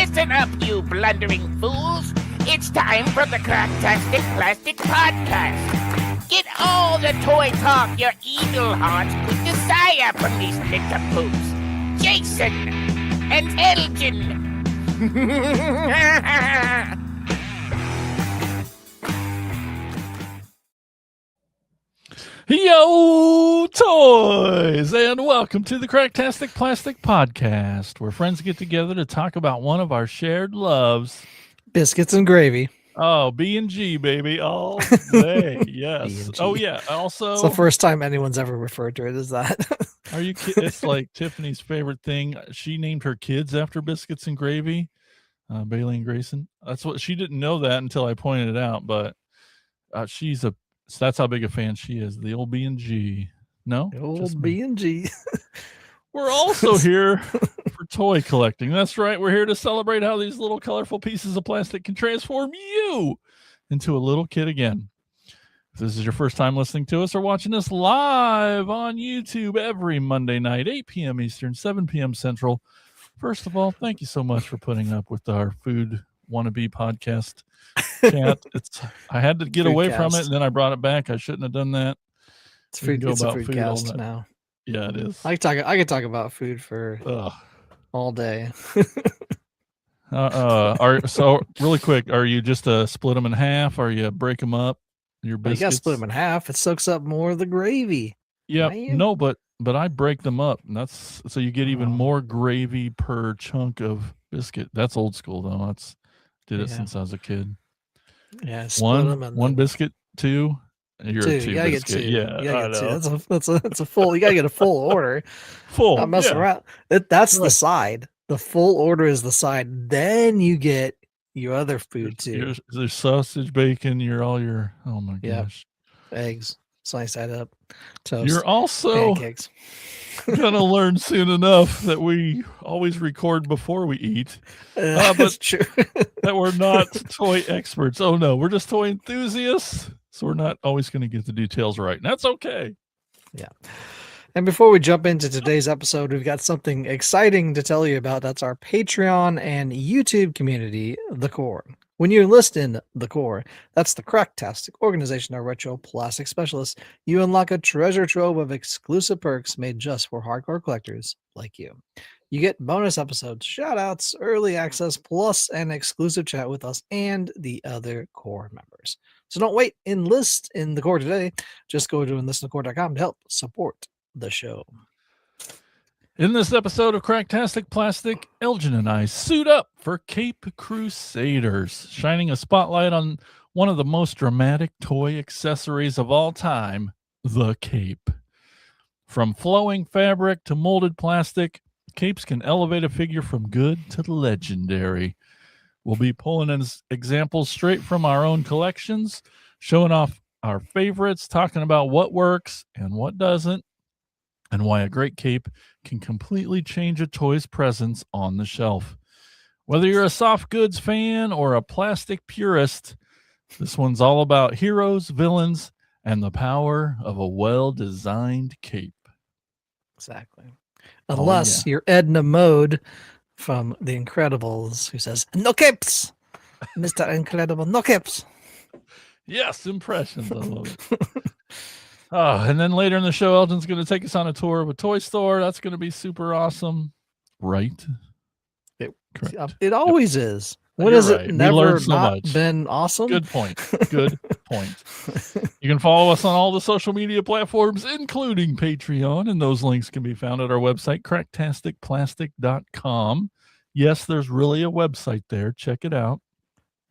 Listen up, you blundering fools. It's time for the Cracktastic Plastic Podcast. Get all the toy talk your evil hearts could desire from these little Jason and Elgn. Yo, toys, and welcome to the Cracktastic Plastic Podcast, where friends get together to talk about one of our shared loves. Biscuits and gravy. Oh, B&G, baby, all day. Yes. B&G. Oh, yeah. Also, It's the first time anyone's ever referred to it as that. are you kidding? It's like Tiffany's favorite thing. She named her kids after biscuits and gravy, Bailey and Grayson. That's what she didn't know that until I pointed it out, but that's how big a fan she is. The old B&G. No? The old B&G. We're also here for toy collecting. That's right. We're here to celebrate how these little colorful pieces of plastic can transform you into a little kid again. If this is your first time listening to us or watching us live on YouTube every Monday night, 8 p.m. Eastern, 7 p.m. Central. First of all, thank you so much for putting up with our food wannabe podcast chat. I had to get away from it, and then I brought it back. I shouldn't have done that. It's a foodcast now. Yeah, it is. I could talk about food for all day. So really quick, are you just split them in half? Or you break them up? Your biscuits? You gotta split them in half. It soaks up more of the gravy. Yeah, no, but I break them up, and that's so you get even more gravy per chunk of biscuit. That's old school though. Did it since I was a kid. Yeah, one biscuit, two. You're two. a two You gotta biscuit. get two. Yeah, you gotta get two. That's a full. You gotta get a full order. Full. Not messing around. That's right. The side. The full order is the side. Then you get your other food too. There's sausage, bacon. Oh my gosh. Eggs. Slice that up. Toast. You're also pancakes. gonna learn soon enough that we always record before we eat. That's true. That we're not toy experts. Oh no, we're just toy enthusiasts. So we're not always going to get the details right. And that's okay. Yeah. And before we jump into today's episode, we've got something exciting to tell you about. That's our Patreon and YouTube community, The Core. When you enlist in The Core, that's the Cracktastic organization of retro plastic specialists, you unlock a treasure trove of exclusive perks made just for hardcore collectors like you. You get bonus episodes, shout-outs, early access, plus an exclusive chat with us and the other Core members. So don't wait. Enlist in The Core today. Just go to enlistinthecore.com to help support the show. In this episode of Cracktastic Plastic, Elgn and I suit up for Cape Crusaders, shining a spotlight on one of the most dramatic toy accessories of all time, the cape. From flowing fabric to molded plastic, capes can elevate a figure from good to legendary. We'll be pulling examples straight from our own collections, showing off our favorites, talking about what works and what doesn't, and why a great cape can completely change a toy's presence on the shelf. Whether you're a soft goods fan or a plastic purist, this one's all about heroes, villains, and the power of a well-designed cape. Exactly. Unless you're Edna Mode from The Incredibles, who says, "No capes, Mr. Incredible, no capes." Yes, impressions. I love it. And then later in the show, Elgin's going to take us on a tour of a toy store. That's going to be super awesome, right? It always is. When has it never not been awesome? Good point. Good point. You can follow us on all the social media platforms, including Patreon, and those links can be found at our website, cracktasticplastic.com. Yes, there's really a website there. Check it out.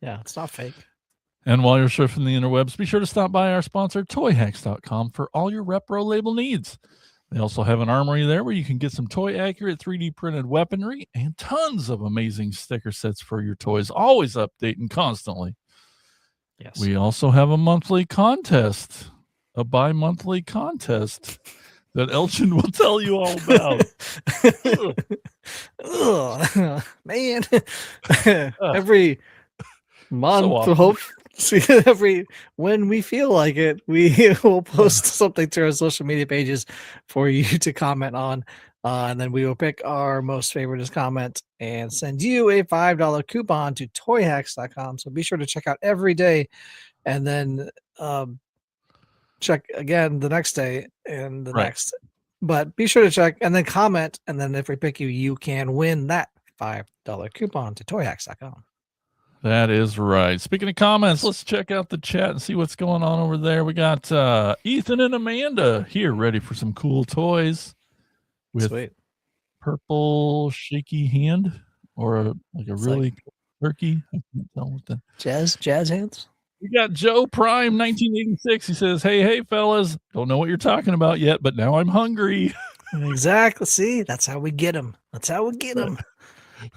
Yeah, it's not fake. And while you're surfing the interwebs, be sure to stop by our sponsor, toyhacks.com, for all your repro label needs. They also have an armory there where you can get some toy-accurate 3D printed weaponry and tons of amazing sticker sets for your toys, always updating constantly. Yes. We also have a monthly contest, a bi-monthly contest that Elgn will tell you all about. Man. Every month, when we feel like it, we will post something to our social media pages for you to comment on. And then we will pick our most favorite comment and send you a $5 coupon to toyhacks.com. So be sure to check out every day, and then check again the next day and the next. But be sure to check and then comment. And then if we pick you, you can win that $5 coupon to toyhacks.com. That is right. Speaking of comments, let's check out the chat and see what's going on over there. We got Ethan and Amanda here ready for some cool toys with Sweet. purple shaky hand or like a really turkey. I can't tell what the jazz hands. We got Joe Prime 1986. He says, hey, fellas, don't know what you're talking about yet, but now I'm hungry. Exactly. See, that's how we get them. That's how we get them.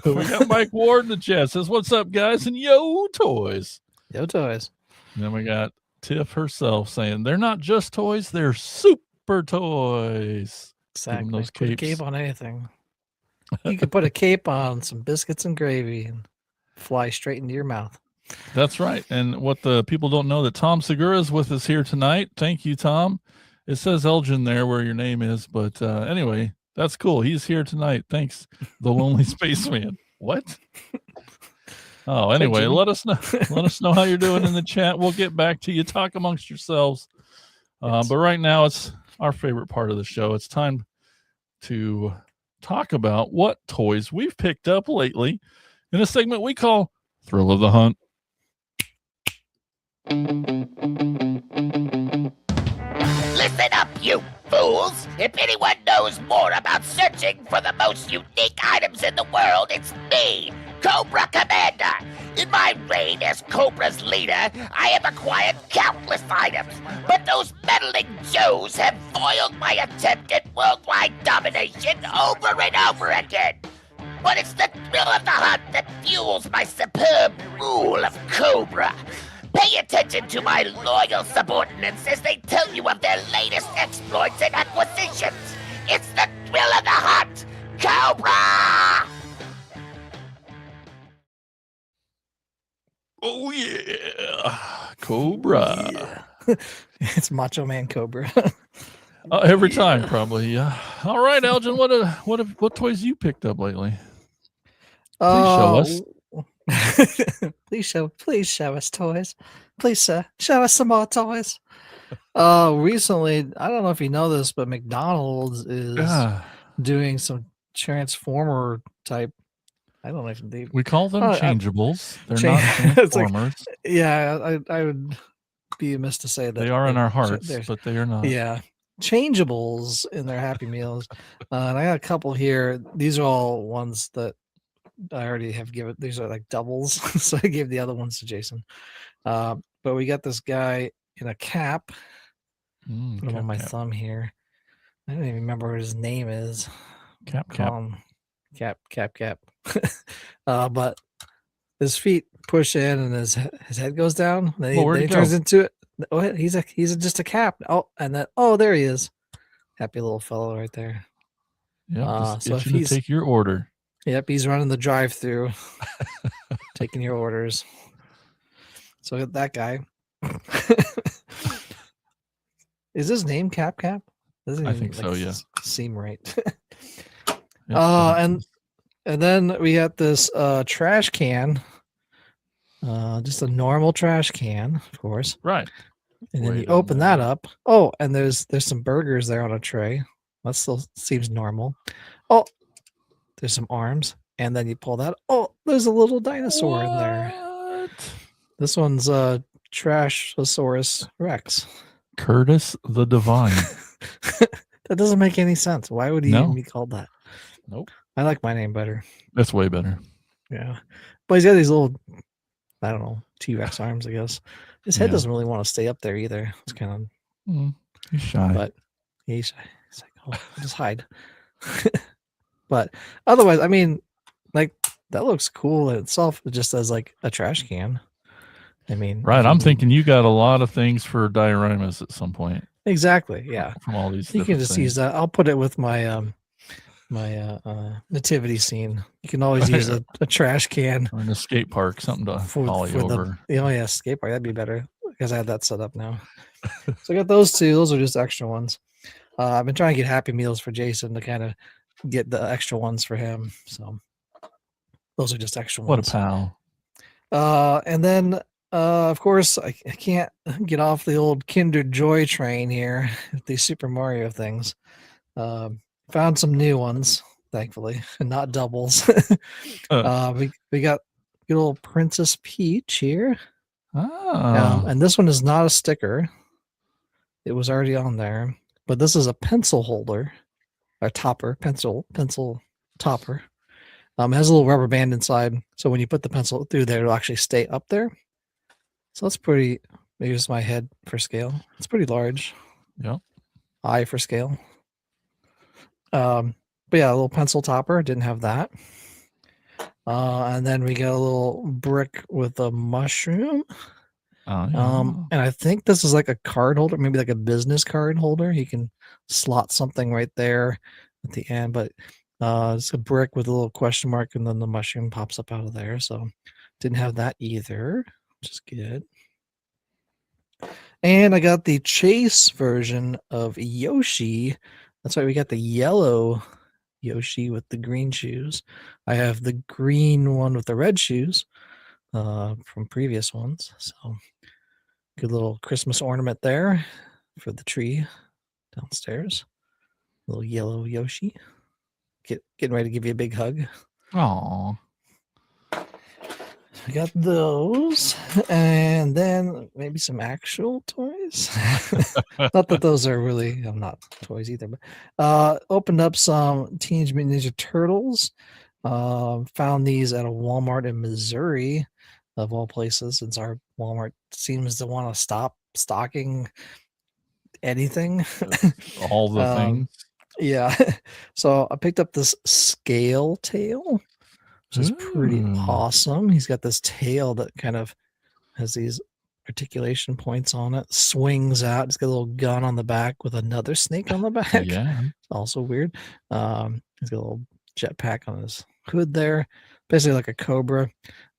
We got Mike Ward in the chat. Says, what's up, guys? And yo, toys. Yo, toys. And then we got Tiff herself saying, they're not just toys, they're super toys. Exactly. Those put a cape on anything. You could put a cape on some biscuits and gravy and fly straight into your mouth. That's right. And what the people don't know, that Tom Segura is with us here tonight. Thank you, Tom. It says Elgin there where your name is. But anyway, that's cool. He's here tonight. Thanks, the Lonely Spaceman. What? Oh, anyway, let us know. Let us know how you're doing in the chat. We'll get back to you. Talk amongst yourselves. But right now, it's our favorite part of the show. It's time to talk about what toys we've picked up lately in a segment we call Thrill of the Hunt. Listen up, you fools! If anyone knows more about searching for the most unique items in the world, it's me, Cobra Commander. In my reign as Cobra's leader, I have acquired countless items, but those meddling Joes have foiled my attempt at worldwide domination over and over again. But it's the thrill of the hunt that fuels my superb rule of Cobra. Pay attention to my loyal subordinates as they tell you of their latest exploits and acquisitions. It's the thrill of the hunt, Cobra! Oh, yeah. Cobra. Yeah. It's Macho Man Cobra. Every time, probably. Yeah. All right, Elgin, what toys you picked up lately? Please show us. Please show us toys. Please, sir, show us some more toys. Recently, I don't know if you know this, but McDonald's is doing some Transformer type. I don't know if we call them changeables. They're not Transformers. I would be amiss to say that they are in our hearts, but they are not. Yeah, changeables in their Happy Meals. And I got a couple here. These are all ones that I already have given. These are like doubles, so I gave the other ones to Jason. But we got this guy in a cap. Put him on my thumb here. I don't even remember what his name is. Cap. But his feet push in and his head goes down. Then he turns into it. Oh, he's just a cap. Oh, and then there he is. Happy little fellow right there. Yeah. So if he's take your order. Yep, he's running the drive-through, taking your orders. So that guy. Is his name Cap? I think so, yeah. Seem right. And then we got this trash can. Just a normal trash can, of course. Right. And then you open that up. Oh, and there's some burgers there on a tray. That still seems normal. Oh, there's some arms, and then you pull that. Oh, there's a little dinosaur in there. This one's Trashosaurus Rex. Curtis the Divine. That doesn't make any sense. Why would he even be called that? Nope. I like my name better. That's way better. Yeah. But he's got these little, I don't know, T-Rex arms, I guess. His head doesn't really want to stay up there either. It's kind of... he's shy. But he's shy. He's like, oh, I'll just hide. But otherwise, I mean, like, that looks cool in itself, just as like a trash can. I mean, right. I'm thinking you got a lot of things for dioramas at some point. Exactly. Yeah. From all these, you can just use that. I'll put it with my nativity scene. You can always use a trash can or in a skate park, something to ollie over. Skate park. That'd be better because I have that set up now. So I got those two. Those are just extra ones. I've been trying to get Happy Meals for Jason to kind of get the extra ones for him. So those are just extra What ones. a pal. And then of course I can't get off the old Kinder Joy train here with these Super Mario things. Found some new ones, thankfully, and not doubles. We got good old Princess Peach here. And this one is not a sticker. It was already on there, but this is a pencil holder, a topper, pencil topper. It has a little rubber band inside, so when you put the pencil through there, it'll actually stay up there. So that's pretty. Maybe it's my head for scale. It's pretty large. Yep. Eye for scale. But yeah, a little pencil topper. Didn't have that. And then we got a little brick with a mushroom. And I think this is like a card holder, maybe like a business card holder. You can slot something right there at the end, but it's a brick with a little question mark, and then the mushroom pops up out of there. So didn't have that either, which is good. And I got the Chase version of Yoshi. That's right, we got the yellow Yoshi with the green shoes. I have the green one with the red shoes from previous ones. So good little Christmas ornament there for the tree downstairs. Little yellow Yoshi. Getting ready to give you a big hug. Aww. I got those, and then maybe some actual toys. Not that those are really not toys either, but opened up some Teenage Mutant Ninja Turtles. Found these at a Walmart in Missouri, of all places, since our Walmart seems to want to stop stocking anything. All the things. Yeah. So I picked up this Scale Tail, which is pretty awesome. He's got this tail that kind of has these articulation points on it, swings out. It's got a little gun on the back with another snake on the back. Yeah. It's also weird. He's got a little jetpack on his hood there, basically like a cobra.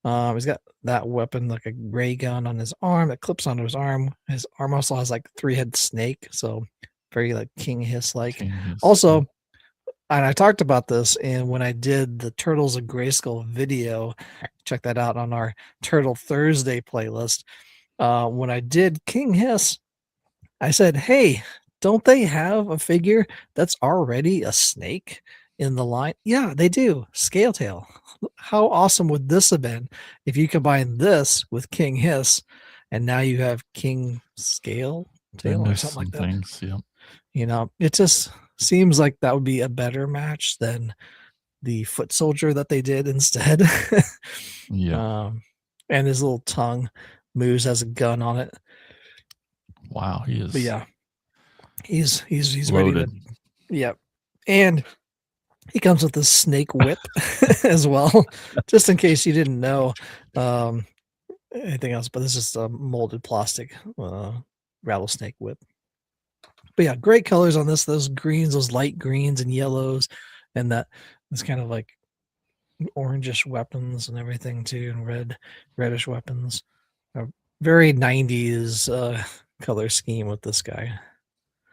He's got that weapon, like a ray gun on his arm that clips onto his arm. His arm also has like 3-headed snake, so very like King Hiss like. Also, and I talked about this when I did the Turtles of Grayskull video. Check that out on our Turtle Thursday playlist. When I did King Hiss, I said, hey, don't they have a figure that's already a snake in the line? Yeah, they do. Scale Tail. How awesome would this have been if you combine this with King Hiss, and now you have King Scale Tail or something like that? Things, yeah. You know, it just seems like that would be a better match than the foot soldier that they did instead. Yeah. And his little tongue moves, has a gun on it. Wow, he is. But yeah, he's loaded. ready to. Yeah, and he comes with a snake whip as well, just in case you didn't know anything else. But this is a molded plastic rattlesnake whip. But yeah, great colors on this. Those greens, those light greens and yellows, and that this kind of like orangish weapons and everything too, and reddish weapons. A very 90s color scheme with this guy.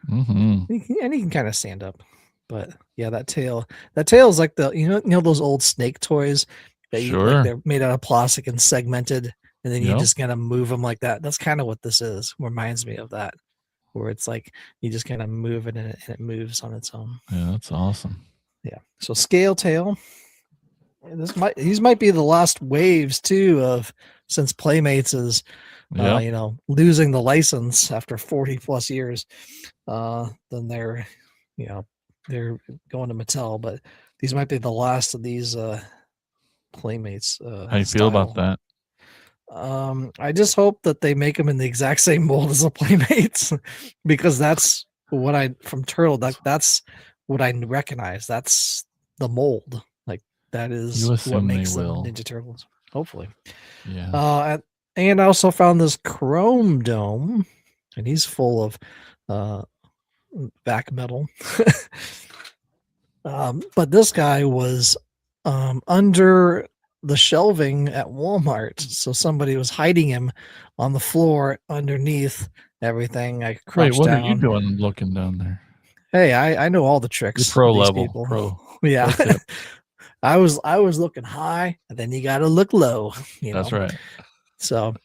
Mm-hmm. And he can kind of stand up. But yeah, that tail is like the you know those old snake toys that like they're made out of plastic and segmented, and then you just kind of move them like that. That's kind of what this is. Reminds me of that, where it's like you just kind of move it and it moves on its own. Yeah, that's awesome. Yeah. So Scale Tail. These might be the last waves too of since Playmates is losing the license after 40 plus years. Then they're going to Mattel, but these might be the last of these Playmates. How you feel about that? I just hope that they make them in the exact same mold as the Playmates, because that's what from Turtle. That's what I recognize. That's the mold. Like that is what makes them Ninja Turtles. Hopefully. Yeah. And I also found this Chrome Dome, and he's full of back metal. But this guy was under the shelving at Walmart, so somebody was hiding him on the floor underneath everything. I crouched down. What are you doing looking down there? Hey, I know all the tricks. You're pro of these level. people. Pro. Yeah. Pro tip. I was looking high, and then you got to look low. That's right. So,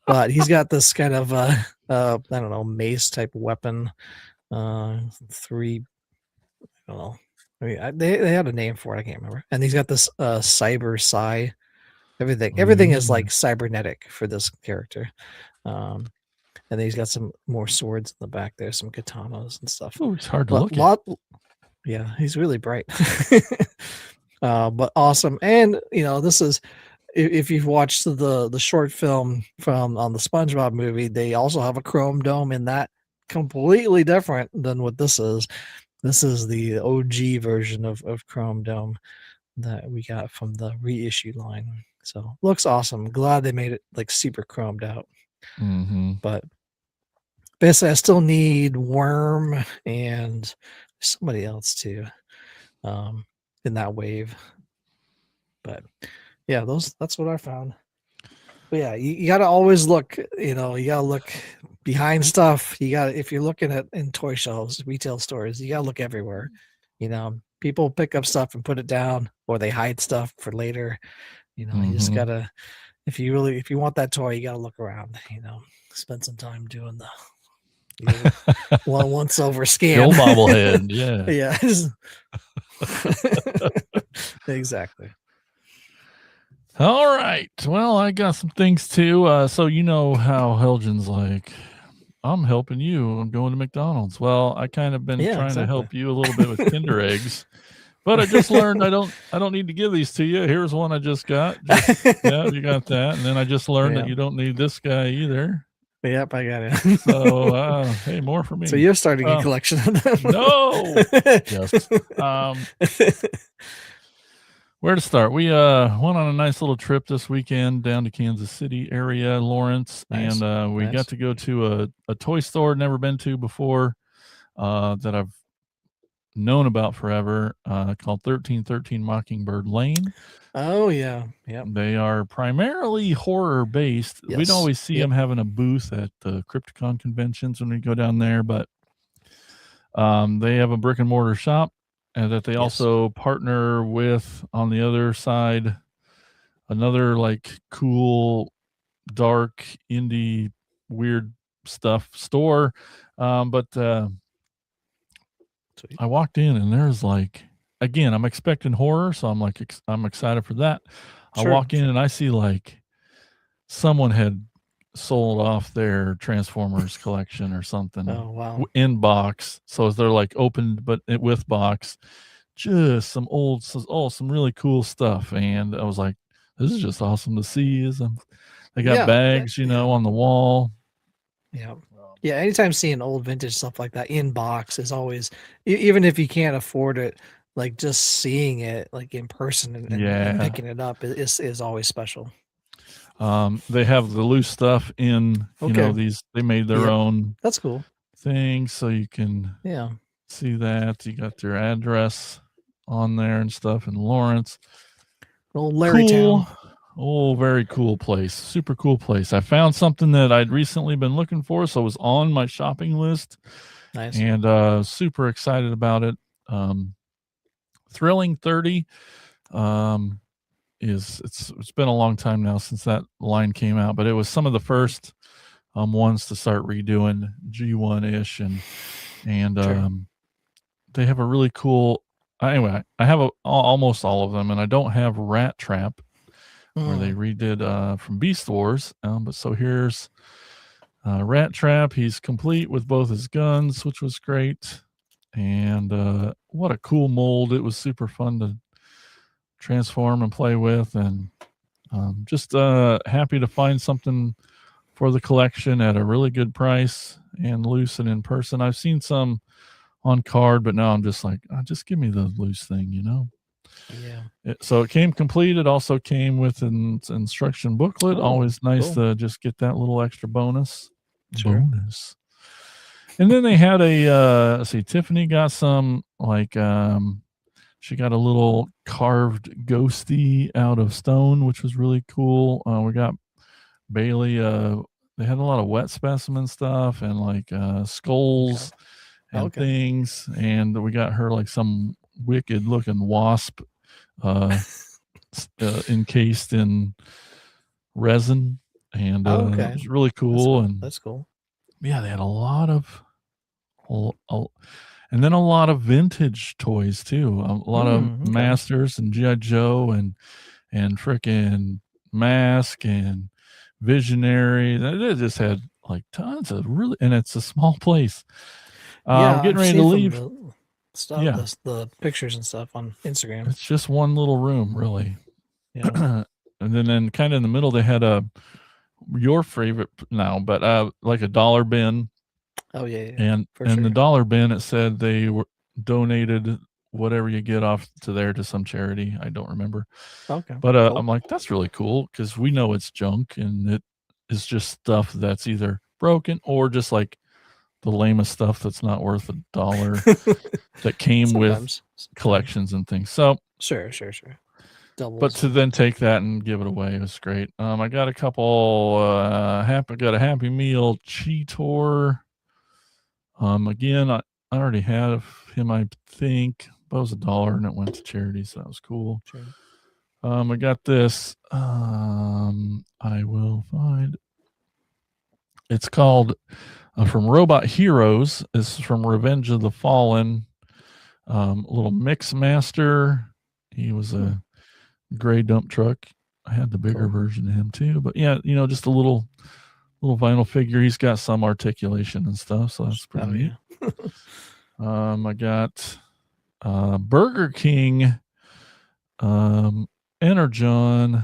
but he's got this kind of I don't know, mace type weapon. 3. I don't know. I mean, they had a name for it. I can't remember. And he's got this cyber psi. Everything is like cybernetic for this character. And then he's got some more swords in the back there, some katanas and stuff. Oh, it's hard to look at. Yeah, he's really bright. But awesome. And this is, if you've watched the short film on the SpongeBob movie, they also have a chrome dome in that, completely different than what this is. This is the OG version of Chrome Dome that we got from the reissue line. So looks awesome. Glad they made it like super chromed out. Mm-hmm. But basically, I still need Worm and somebody else too, in that wave. But yeah, that's what I found. But yeah, you got to always look. You got to look behind stuff. If you're looking at in toy shelves, retail stores, you got to look everywhere. People pick up stuff and put it down, or they hide stuff for later. You just gotta, if you want that toy, you gotta look around. Spend some time doing the once over scan. The old bobblehead, yeah. Yeah. Exactly. All right. Well, I got some things too. So you know how Elgin's like, I'm helping you. I'm going to McDonald's. Well, I kind of been trying to help you a little bit with Kinder eggs, but I just learned I don't need to give these to you. Here's one I just got. Yeah, you got that. And then I just learned that you don't need this guy either. Yep, I got it. So hey, more for me. So you're starting a collection of them. No. Just where to start? We went on a nice little trip this weekend down to Kansas City area, Lawrence, and we got to go to a toy store never been to before, that I've known about forever, called 1313 Mockingbird Lane. Oh yeah, yeah. They are primarily horror based. Yes. We'd always see them having a booth at the Crypticon conventions when we go down there, but they have a brick and mortar shop. And that they also partner with, on the other side, another like cool, dark, indie, weird stuff store. But I walked in and there's like, again, I'm expecting horror, so I'm excited for that. Sure. I walk in and I see like someone had sold off their Transformers collection or something. Oh wow. In box. So they're like opened but with box. Just some really cool stuff. And I was like, this is just awesome to see. They got bags, on the wall. Yeah. Yeah, anytime seeing old vintage stuff like that in box is always, even if you can't afford it, like just seeing it like in person and picking it up is always special. They have the loose stuff in, they made their own. That's cool. Things, so you can see that. You got their address on there and stuff in Lawrence. Old Larry Town. Oh, very cool place. Super cool place. I found something that I'd recently been looking for, so it was on my shopping list. Nice. And super excited about it. Thrilling 30. It's been a long time now since that line came out, but it was some of the first ones to start redoing G1-ish, and they have a really cool. Anyway, I have almost all of them, and I don't have Rat Trap, where they redid from Beast Wars. But so here's Rat Trap. He's complete with both his guns, which was great, and what a cool mold! It was super fun to transform and play with, and just happy to find something for the collection at a really good price and loose and in person. I've seen some on card, but now I'm just like, just give me the loose thing, Yeah. So it came complete. It also came with an instruction booklet. Always nice to just get that little extra bonus. Sure. Bonus. And then they had Tiffany got some like, she got a little carved ghosty out of stone, which was really cool. We got Bailey. They had a lot of wet specimen stuff and like skulls and Okay. things, and we got her like some wicked looking wasp encased in resin, and Okay. it was really cool. And That's cool. yeah, they had a lot of and then a lot of vintage toys too. A lot of Okay. Masters and G.I. Joe and frickin' Mask and Visionary. They just had like tons of really, and it's a small place. Yeah, Getting I've ready seen to from leave. the stuff, Yeah, the pictures and stuff on Instagram. it's just one little room, really. Yeah. And then kind of in the middle, they had your favorite now, but like a dollar bin. Oh yeah. And For the sure. dollar bin, it said they were donated whatever you get off to there to some charity. I don't remember. Okay. But Cool. I'm like, that's really cool because we know it's junk and it is just stuff that's either broken or just like the lamest stuff that's not worth $1 that came with collections and things. So Sure. Doubles. but to then take that and give it away was great. I got a couple got a Happy Meal Cheetor. Again, I already have him, I think, but it was $1 and it went to charity, so that was cool. Sure. I got this. I will find. It's called from Robot Heroes. It's from Revenge of the Fallen. Little Mix Master. He was a gray dump truck. I had the bigger version of him too, but yeah, just a little vinyl figure. He's got some articulation and stuff, so that's pretty neat. Yeah. I got Burger King Energon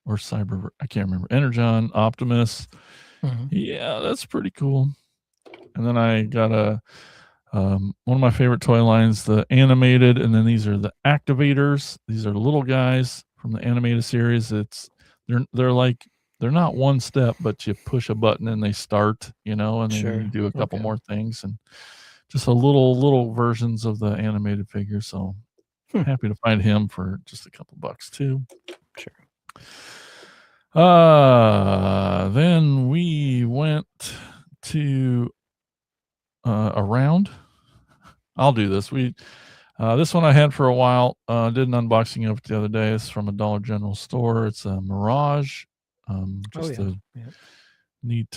or Cyber, I can't remember. Energon Optimus. Yeah, that's pretty cool. And then I got one of my favorite toy lines, the animated, and then these are the activators. These are little guys from the animated series. They're like, they're not one step, but you push a button and they start, and then you do a couple more things, and just a little versions of the animated figure. So happy to find him for just a couple bucks too. Sure. Then we went to around. I'll do this. This one I had for a while. Did an unboxing of it the other day. It's from a Dollar General store. It's a Mirage. Neat.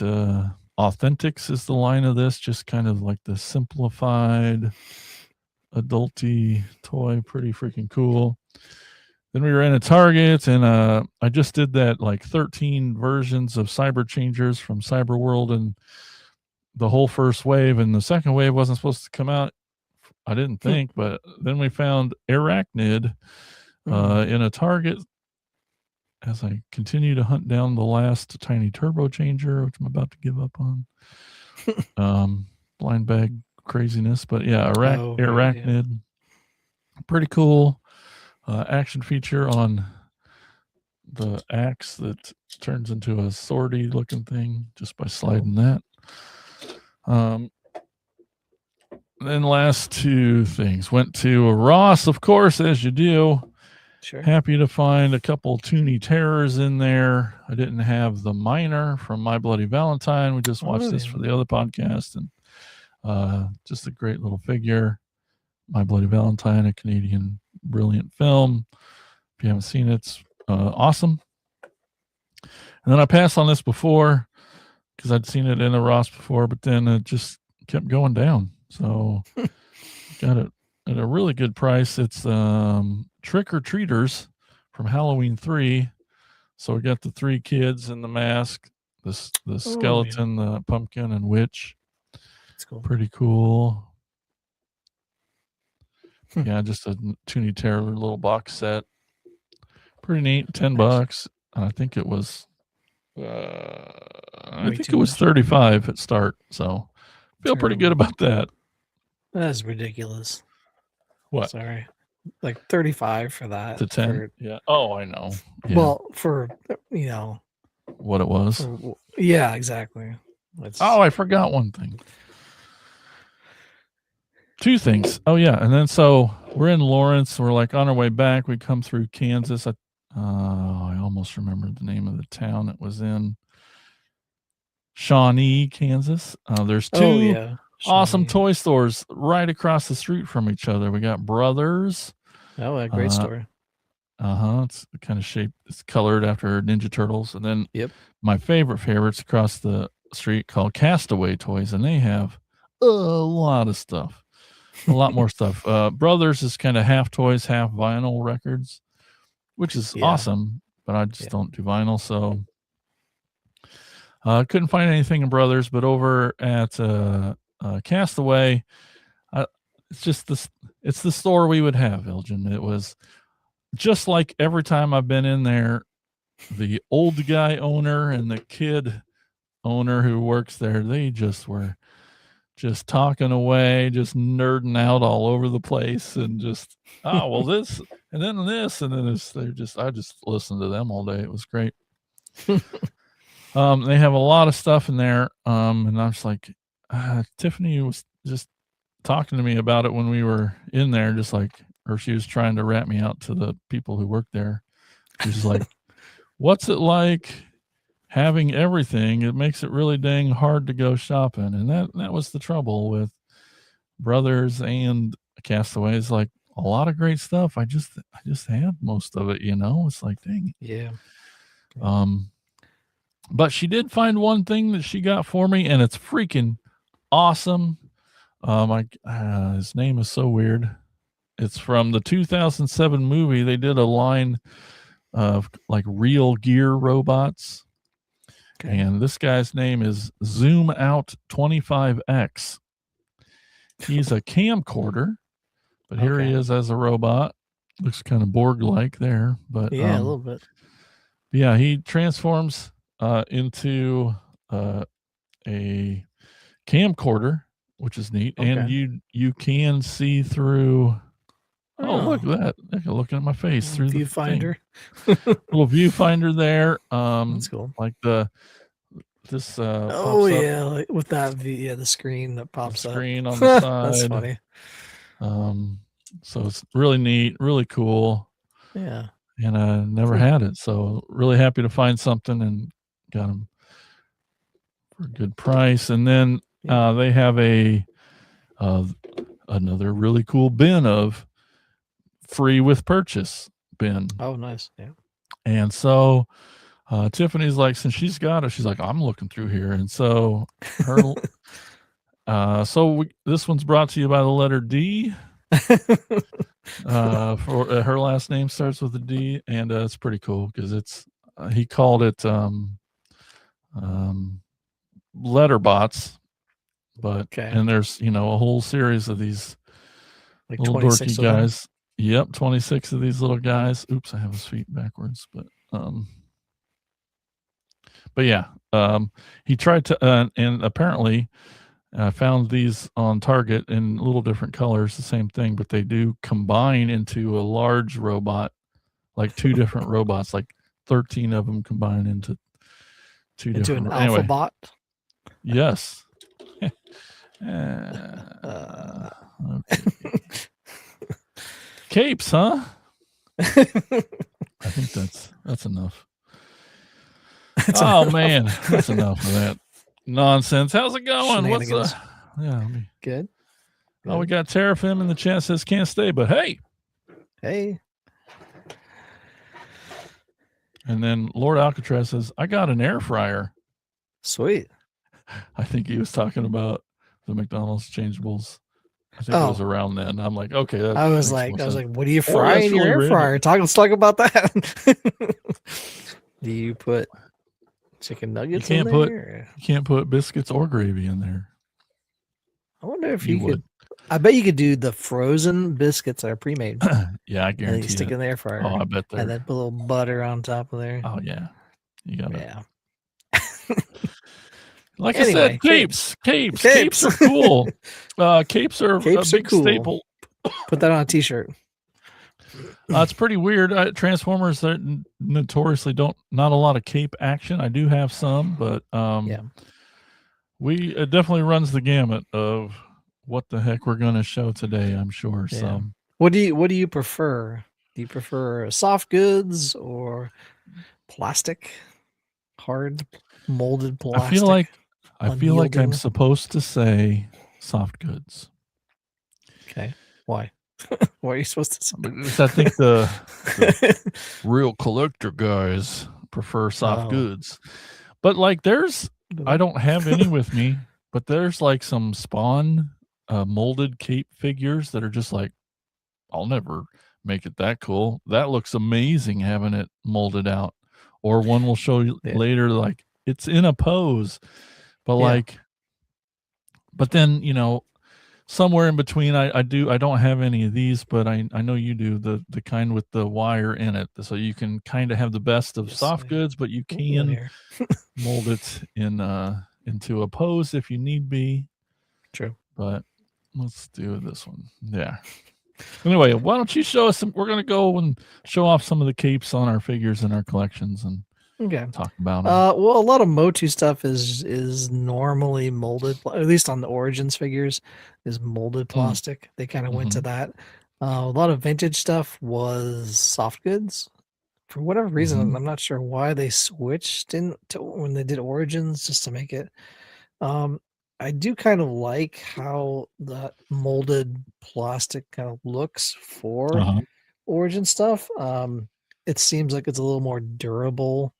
Authentics is the line of this. Just kind of like the simplified adulty toy. Pretty freaking cool. Then we were in a Target, and I just did that like 13 versions of Cyber Changers from Cyber World, and the whole first wave, and the second wave wasn't supposed to come out, I didn't think, but then we found Arachnid in a Target as I continue to hunt down the last tiny turbo changer, which I'm about to give up on. Blind bag craziness, but yeah, Arachnid. Pretty cool. Action feature on the axe that turns into a swordy looking thing just by sliding that. Then last two things went to Ross, of course, as you do. Sure. Happy to find a couple Toonie Terrors in there. I didn't have the Miner from My Bloody Valentine. We just watched this for the other podcast, and just a great little figure. My Bloody Valentine, a Canadian brilliant film. If you haven't seen it, it's awesome. And then I passed on this before because I'd seen it in a Ross before, but then it just kept going down. So got it at a really good price. It's Trick or Treaters from Halloween 3. So we got the 3 kids in the mask, the skeleton, the pumpkin, and witch. That's cool. Pretty cool. Yeah, just a Toonie Terror little box set. Pretty neat. $10. And I think it was it was 35 at start. So feel pretty good about that. That's ridiculous. What? Sorry. Like 35 for that. To 10? Yeah. Oh, I know. Yeah. Well, for what it was. Yeah, exactly. I forgot one thing. 2 things. Oh yeah, and then so we're in Lawrence. We're like on our way back. We come through Kansas. I almost remembered the name of the town it was in. Shawnee, Kansas. There's 2 awesome Shiny. toy stores right across the street from each other. We got Brothers. Oh, a great store. It's kind of shaped. It's colored after Ninja Turtles, and then Yep. my favorites across the street called Castaway Toys, and they have a lot of stuff, a lot more stuff. Brothers is kind of half toys, half vinyl records, which is awesome. But I just don't do vinyl, so couldn't find anything in Brothers. But over at Castaway, it's just this. It's the store we would have, Elgin. It was just like every time I've been in there, the old guy owner and the kid owner who works there, they just were just talking away, just nerding out all over the place, and just this, and then this, and then this. I just listened to them all day. It was great. They have a lot of stuff in there, and I was like, Tiffany was just talking to me about it when we were in there, just like, or she was trying to rat me out to the people who work there. She's like, what's it like having everything? It makes it really dang hard to go shopping. And that was the trouble with Brothers and Castaways. Like, a lot of great stuff. I just had most of it, It's like, dang. Yeah. But she did find one thing that she got for me, and it's freaking awesome. His name is so weird. It's from the 2007 movie. They did a line of like real gear robots. Okay. And this guy's name is Zoom Out 25X. He's a camcorder, but here he is as a robot. Looks kind of Borg-like there, but a little bit. Yeah, he transforms into a camcorder, which is neat, and you can see through. Oh, look at that! Looking at my face through viewfinder. The little viewfinder there. That's cool. Like this. Like with that the screen that pops up. Screen on the side. That's funny. So it's really neat, really cool. Yeah. And I never had it, so really happy to find something and got them for a good price. And then they have another really cool bin of free with purchase bin. Oh, nice. Yeah. And so Tiffany's like, since she's got it, she's like, I'm looking through here. And so her this one's brought to you by the letter D. For her last name starts with a D, and it's pretty cool because it's he called it letterbots, but and there's a whole series of these like little dorky guys. Yep, 26 of these little guys. Oops, I have his feet backwards, but yeah, he tried to and apparently I found these on Target in little different colors, the same thing, but they do combine into a large robot, like two different robots, like 13 of them combine into two different. An alpha bot? Yes. Capes, huh? I think that's enough. Man, that's enough of that nonsense. How's it going? What's good? Oh, we got Terrafim in the chat says can't stay, but hey. And then Lord Alcatraz says, I got an air fryer. Sweet. I think he was talking about the McDonald's changeables. I think it was around then. I'm like, okay. I was like, what do you fry in your air fryer? Let's talk about that. Do you put chicken nuggets in there? You can't put biscuits or gravy in there. I wonder if you could. I bet you could do the frozen biscuits that are pre-made. Yeah, I guarantee. And you stick in the air fryer. Oh, I bet they're. And then put a little butter on top of there. Oh yeah, you got it. Yeah. Like I said, capes are cool. Capes are a big staple. Put that on a t-shirt. It's pretty weird. Transformers are notoriously not a lot of cape action. I do have some, but it definitely runs the gamut of what the heck we're going to show today, I'm sure. Yeah. So what do you prefer? Do you prefer soft goods or plastic, hard molded plastic? I feel like I'm supposed to say soft goods. Okay. Why? Why are you supposed to say Because I think the real collector guys prefer soft Oh. goods. But like I don't have any with me, but there's like some Spawn molded cape figures that are just like, I'll never make it that cool. That looks amazing having it molded out. Or one will show you later, like it's in a pose, but like, but then, you know, somewhere in between, I don't have any of these, but I know you do the kind with the wire in it. So you can kind of have the best of soft goods, but you can mold it into a pose if you need be. True. But let's do this one. Yeah. Anyway, why don't you show us some? We're gonna go and show off some of the capes on our figures in our collections and talk about them. Well, a lot of Motu stuff is normally molded, at least on the Origins figures, is molded plastic. They kind of went to that. A lot of vintage stuff was soft goods. For whatever reason, I'm not sure why they switched into when they did Origins just to make it. I do kind of like how that molded plastic kind of looks for Origin stuff. It seems like it's a little more durable,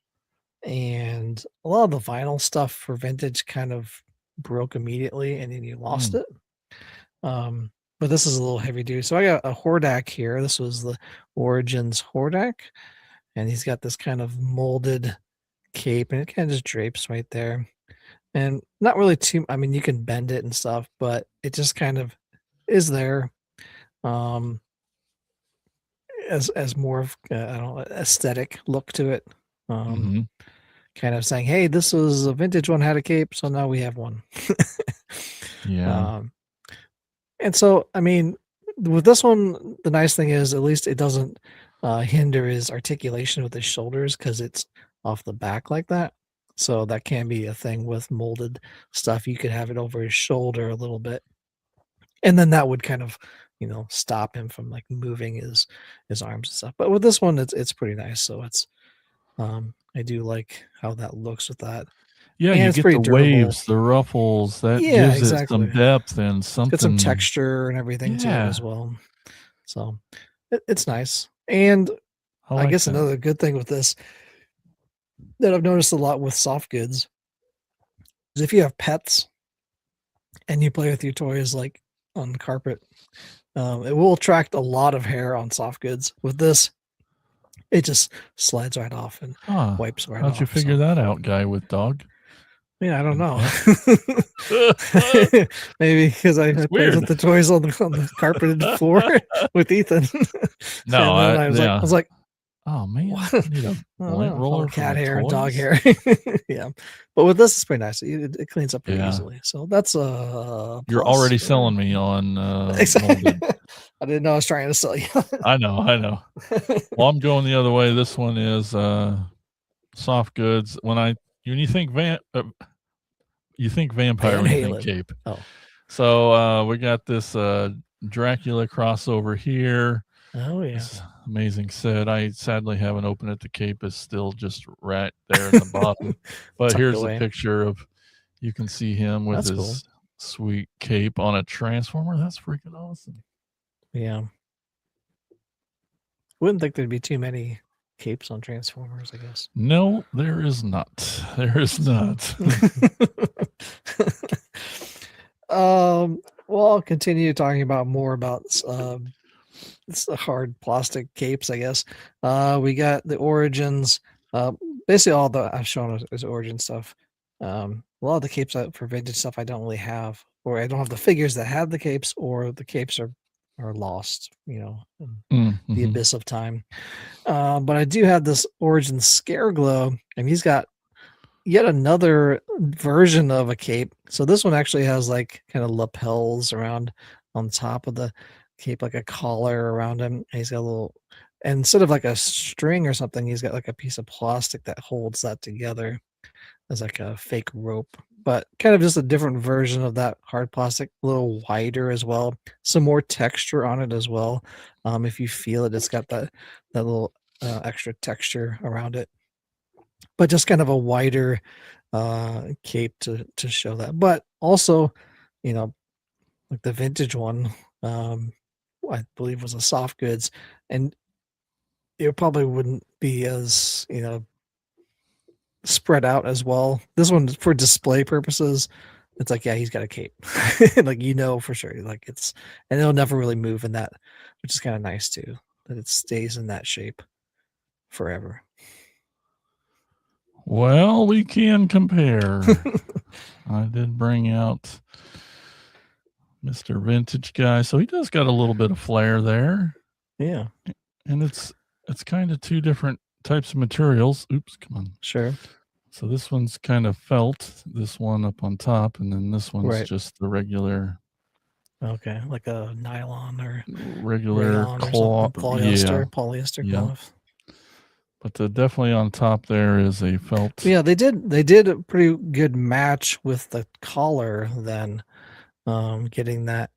and a lot of the vinyl stuff for vintage kind of broke immediately, and then you lost it. But this is a little heavy duty. So I got a Hordak here. This was the Origins Hordak, and he's got this kind of molded cape, and it kind of just drapes right there. And not really too, I mean, you can bend it and stuff, but it just kind of is there as more of I don't know, aesthetic look to it. Kind of saying, hey, this was a vintage one, had a cape, so now we have one. And so, I mean, with this one, the nice thing is at least it doesn't hinder his articulation with his shoulders because it's off the back like that. So that can be a thing with molded stuff. You could have it over his shoulder a little bit, and then that would kind of, you know, stop him from like moving his arms and stuff. But with this one, it's pretty nice. So it's I do like how that looks with that. Yeah, and you it's get pretty the durable. waves, the ruffles. That gives it some depth and something. Get some texture and everything to it as well. So it's nice. And I guess another good thing with this that I've noticed a lot with soft goods is if you have pets and you play with your toys like on carpet, it will attract a lot of hair on soft goods. With this, it just slides right off and wipes right off. How'd you figure that out, guy with dog? Yeah, I don't know. Maybe because I played with the toys on the carpeted floor with Ethan. No, I was like, oh man, I need a lint roller, cat hair and dog hair. Yeah, but with this, it's pretty nice. It cleans up pretty easily. So that's you're already selling me on. Exactly. I didn't know I was trying to sell you. I know. Well, I'm going the other way. This one is soft goods. When you think you think vampire, when you think cape. Oh, so we got this Dracula crossover here. Oh yeah, this amazing set. I sadly haven't opened it. The cape is still just right there at the bottom. But here's a picture of. You can see him with his sweet cape on a transformer. That's freaking awesome. Yeah. Wouldn't think there'd be too many capes on Transformers, I guess. No, there is not. There is not. Well, I'll continue talking about more about it's the hard plastic capes, I guess. We got the Origins. Basically, all the I've shown is Origin stuff. A lot of the capes for vintage stuff I don't really have, or I don't have the figures that have the capes, or the capes are lost, you know, in the abyss of time. But I do have this Origin Scareglow, and he's got yet another version of a cape. So this one actually has like kind of lapels around on top of the cape, like a collar around him. And he's got a little, and instead of like a string or something, he's got like a piece of plastic that holds that together as like a fake rope, but kind of just a different version of that hard plastic, a little wider as well. Some more texture on it as well. If you feel it, it's got that little extra texture around it, but just kind of a wider cape to show that. But also, you know, like the vintage one, I believe was a soft goods, and it probably wouldn't be as, spread out as well. This one, for display purposes, it's like, yeah, he's got a cape. Like, for sure. Like, and it'll never really move in that, which is kind of nice too, that it stays in that shape forever. Well, we can compare. I did bring out Mr. Vintage Guy. So he does got a little bit of flair there. Yeah. And it's kind of two different types of materials. Oops, come on. Sure. So this one's kind of felt, this one up on top, and then this one's just the regular. Okay, like a nylon or regular cloth. Polyester cloth. But definitely on top there is a felt. Yeah, they did a pretty good match with the collar then, getting that,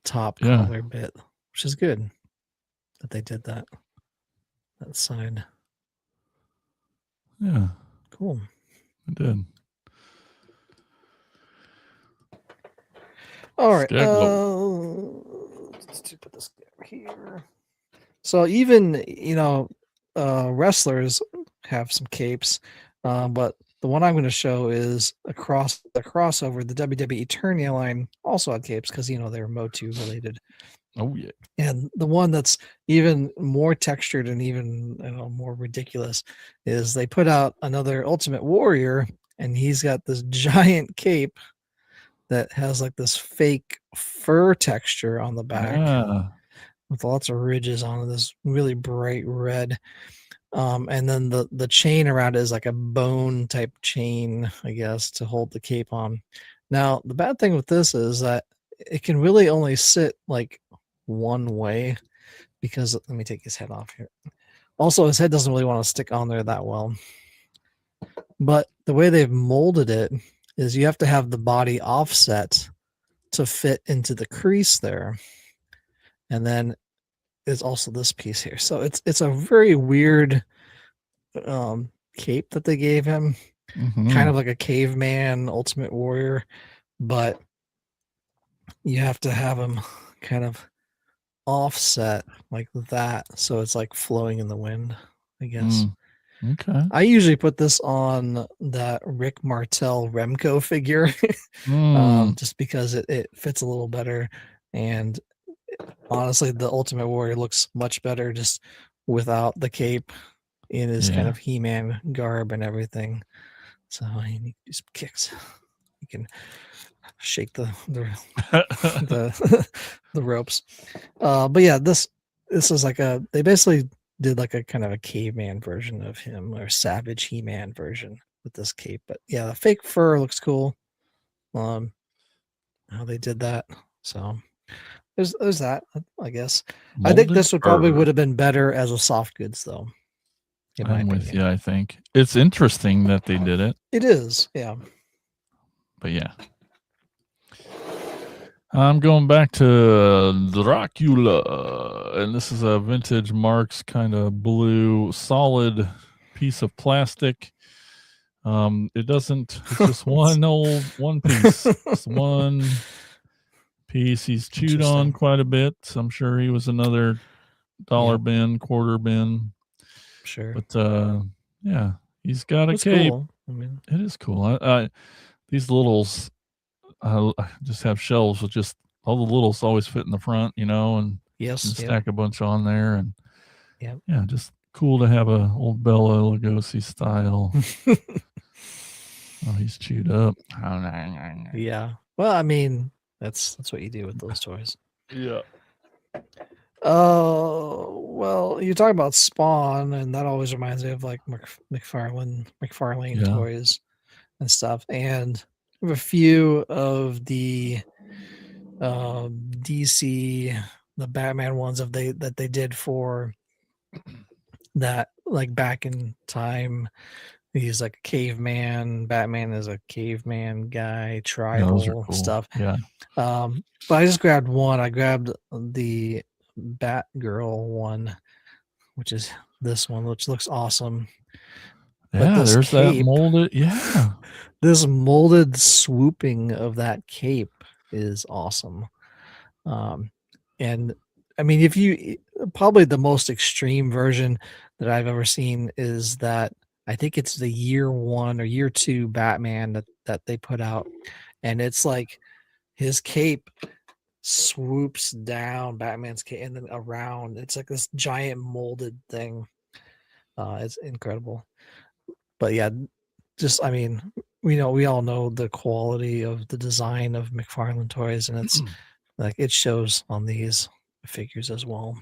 top collar bit, which is good that they did that side. Yeah. Cool. I did. All right. Let's put this over here. So even, wrestlers have some capes, but the one I'm going to show is across the crossover. The WWE Eternia line also had capes because, they're Motu related. Oh, yeah. And the one that's even more textured and even more ridiculous is they put out another Ultimate Warrior, and he's got this giant cape that has like this fake fur texture on the back with lots of ridges on it, this really bright red. And then the chain around it is like a bone type chain, I guess, to hold the cape on. Now, the bad thing with this is that it can really only sit like one way, because let me take his head off here. Also, his head doesn't really want to stick on there that well. But the way they've molded it is you have to have the body offset to fit into the crease there. And then there's also this piece here. So it's a very weird cape that they gave him. Mm-hmm. Kind of like a caveman Ultimate Warrior, but you have to have him kind of offset like that, so it's like flowing in the wind, I guess. Okay. I usually put this on that Rick Martel Remco figure, just because it fits a little better, and honestly, the Ultimate Warrior looks much better just without the cape in his kind of He-Man garb and everything. So he needs to do some kicks. You can shake the the ropes. But yeah, this is like they basically did like a kind of a caveman version of him, or savage He-Man version with this cape. But yeah, the fake fur looks cool. How they did that. So there's that, I guess. Molded I think this would have been better as a soft goods though. I'm with you. I think it's interesting that they did it. It is, yeah. But yeah. I'm going back to Dracula, and this is a vintage Marks kind of blue solid piece of plastic. It doesn't, it's just one piece. It's one piece. He's chewed on quite a bit. So I'm sure he was another dollar bin, quarter bin. Sure. But yeah, he's got a cape. Cool. I mean, it is cool. These littles, I just have shelves with just all the littles always fit in the front, and stack a bunch on there, and yeah, just cool to have a old Bela Lugosi style. Oh, he's chewed up. Yeah. Well, I mean, that's what you do with those toys. Yeah. Well, you talk about Spawn, and that always reminds me of like McFarlane toys and stuff. And I have a few of the DC, the Batman ones that they did for that, like back in time. He's like a caveman. Batman is a caveman guy, tribal stuff. Yeah. But I just grabbed one. I grabbed the Batgirl one, which is this one, which looks awesome. Yeah, there's cape, that molded. Yeah. This molded swooping of that cape is awesome. And I mean, if you probably the most extreme version that I've ever seen is that I think it's the year 1 or year 2 Batman that they put out, and it's like his cape swoops down Batman's cape and then around. It's like this giant molded thing. It's incredible. But yeah, just I mean, we all know the quality of the design of McFarlane toys, and it's like it shows on these figures as well.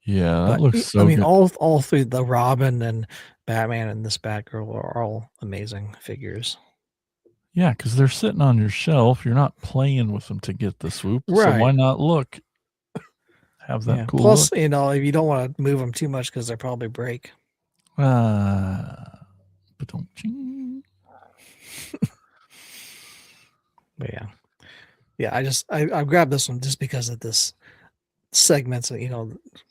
Yeah, that But looks so I mean, good. all three, the Robin and Batman and this Batgirl, are all amazing figures. Yeah, because they're sitting on your shelf. You're not playing with them to get the swoop. So Right. why not have that Yeah. cool Plus, look? if you don't want to move them too much because they probably break. Ba-dum-ching. But yeah. I grabbed this one just because of this segments,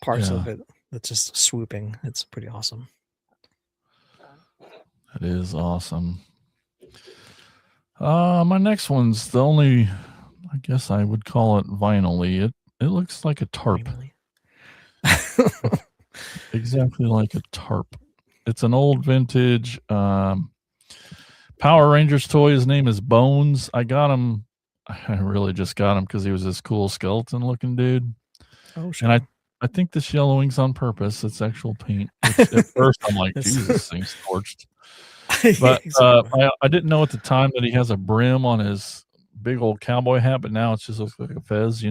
parts of Yeah. it that's just swooping. It's pretty awesome. That is awesome. My next one's the only, I guess I would call it vinyl-y. It looks like a tarp. Finally. Exactly like a tarp. It's an old vintage Power Rangers toy. His name is Bones. I got him. I really just got him because he was this cool skeleton looking dude. Oh, sure. And I think this yellowing's on purpose. It's actual paint. At first, I'm like, Jesus, this thing's torched. But I didn't know at the time that he has a brim on his big old cowboy hat, but now it just looks like a fez,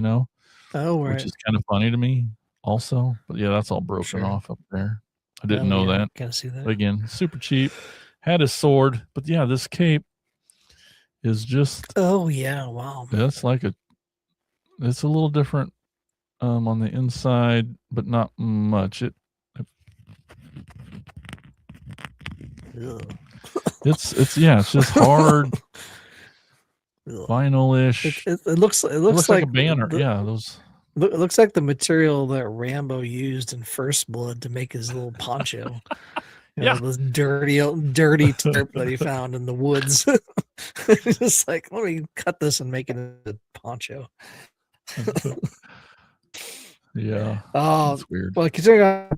Oh, right. which is kind of funny to me also. But yeah, that's all broken off up there. I didn't know that. Can't see that. But again, super cheap. Had his sword, but yeah, this cape is just. Oh yeah, wow. That's it's a little different on the inside, but not much. It's just hard vinyl-ish. It looks like a banner. Those. It looks like the material that Rambo used in First Blood to make his little poncho. This dirty tarp that he found in the woods. Just like, let me cut this and make it into a poncho. Yeah. That's weird. Well, considering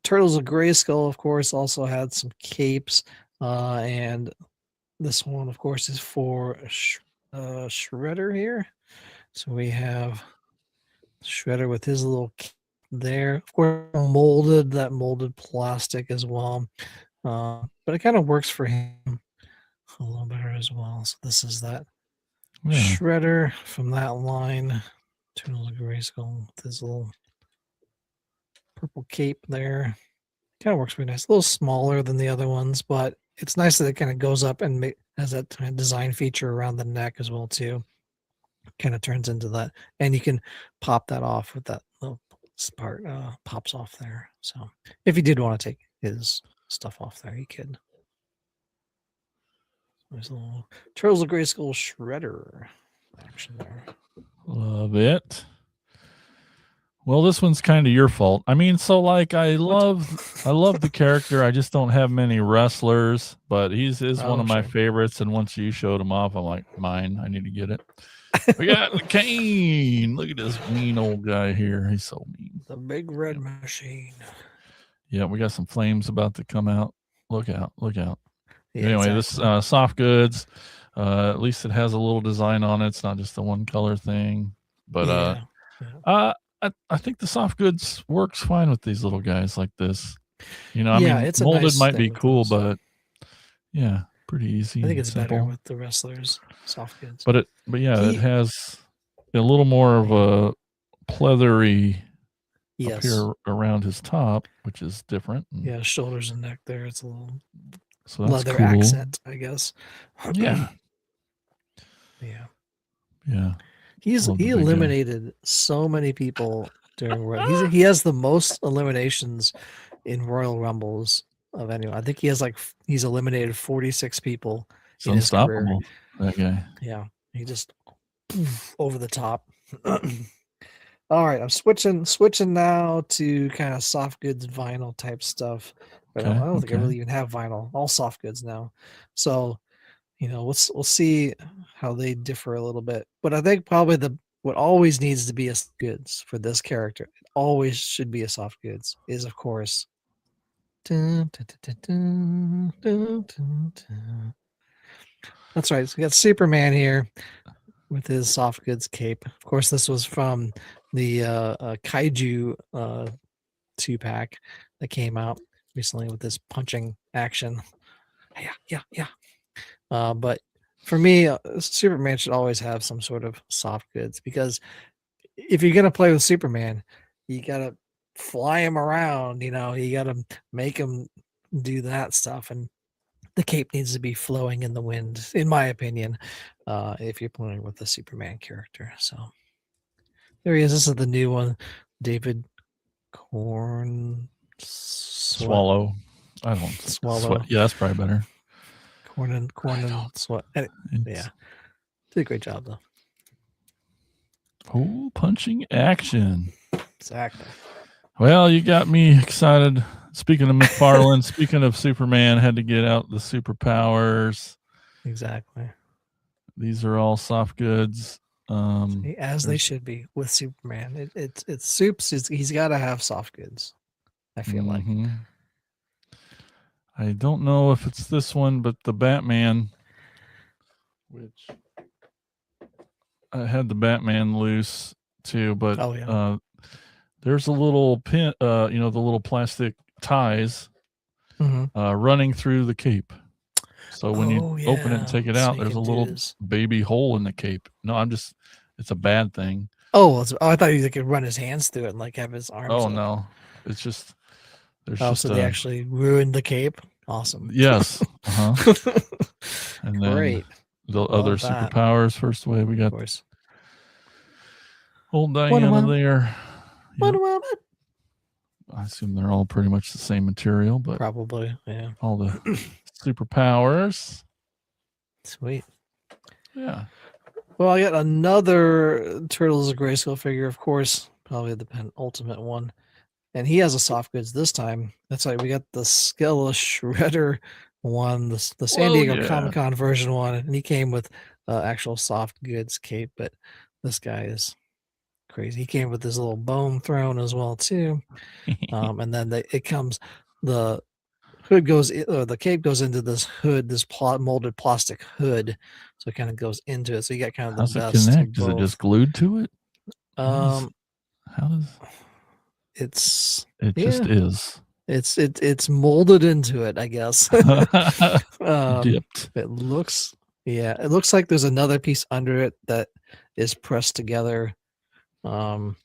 Turtles of Grayskull, of course, also had some capes. And this one, of course, is for Shredder here. So we have Shredder with his little cape there. Of course, that molded plastic as well. But it kind of works for him a little better as well. So this is that Shredder from that line. Turtles of Grayskull with his little purple cape there. Kind of works pretty nice. A little smaller than the other ones, but it's nice that it kind of goes up and has that kind of design feature around the neck as well too. Kind of turns into that, and you can pop that off with that little part. Pops off there. So if you did want to take his stuff off there, you could. There's a little Turtles of Grayskull Shredder action there. Love it. Well, this one's kind of your fault. I mean, so like I love the character. I just don't have many wrestlers, but he's one of my favorites. And once you showed him off, I'm like, mine. I need to get it. We got the Kane. Look at this mean old guy here. He's so mean. The big red machine. Yeah, we got some flames about to come out. Look out. Yeah, anyway, exactly. This soft goods. At least it has a little design on it. It's not just the one color thing. But I think the soft goods works fine with these little guys like this. I mean, it's molded nice might be cool, those. but yeah, pretty easy. I think it's simple. better with the wrestlers soft goods. But it has a little more of a pleathery up here around his top, which is different. Yeah, shoulders and neck there. It's a little leather cool. Accent, I guess. Yeah. Yeah. He eliminated so many people during Royal. He has the most eliminations in Royal Rumbles of anyone. I think he's eliminated 46 people in his career. That guy. Yeah, he just over the top. All right, I'm switching now to kind of soft goods vinyl type stuff. But I don't think I really even have vinyl. All soft goods now. So we'll see how they differ a little bit. But I think probably what always needs to be a goods for this character, it always should be a soft goods, is of course. That's right. So we got Superman here with his soft goods cape. Of course, this was from the Kaiju 2-pack that came out recently with this punching action. Yeah. But for me, Superman should always have some sort of soft goods, because if you're gonna play with Superman, you gotta fly him around. You gotta make him do that stuff, and the cape needs to be flowing in the wind, in my opinion, if you're playing with the Superman character. So there he is. This is the new one, David Swallow. I don't Swallow. Yeah, that's probably better. Corn and Sweat. Yeah, did a great job though. Oh, punching action. Exactly. Well, you got me excited. Speaking of McFarlane, speaking of Superman, had to get out the superpowers. Exactly. These are all soft goods. As they should be with Superman. It's Soups. He's got to have soft goods, I feel like. I don't know if it's this one, but the Batman, which I had the Batman loose too, but there's a little pin, the little plastic ties running through the cape. So when you open it and take it out, there's a little baby hole in the cape. No, it's a bad thing. Oh, I thought he could run his hands through it and like have his arms. Oh, up. No. It's just, so they actually ruined the cape. Awesome. Yes. And then great. The other superpowers. First away, we got of course. Old Diana there. I assume they're all pretty much the same material, but probably, yeah. All the superpowers. Sweet. Yeah. Well, I got another Turtles of Grayskull figure, of course, probably the penultimate one. And he has a soft goods this time. That's right. We got the Skella Shredder one, the San Diego Comic-Con version one, and he came with actual soft goods cape. But this guy is crazy. He came with this little bone throne as well too. And then the hood goes, the cape goes into this hood, this molded plastic hood, so it kind of goes into it. So you got kind of the best. How's it connect? Is it just glued to it? How does? It just is. It's molded into it, I guess. Dipped. It looks like there's another piece under it that is pressed together. From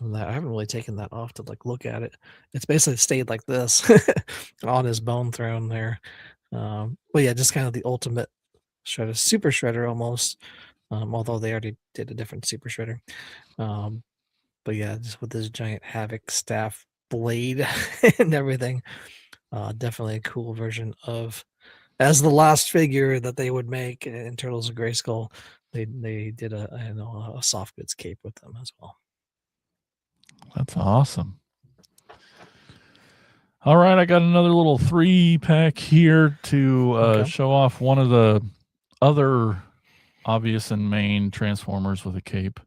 that, I haven't really taken that off to look at it. It's basically stayed like this on his bone throne there. But yeah, just kind of the ultimate shredder, super shredder almost. Although they already did a different super shredder. But yeah, just with this giant Havoc staff blade and everything. Definitely a cool version of, as the last figure that they would make in Turtles of Grayskull, they did a soft goods cape with them as well. That's awesome. All right, I got another little 3-pack here to show off one of the other obvious and main Transformers with a cape.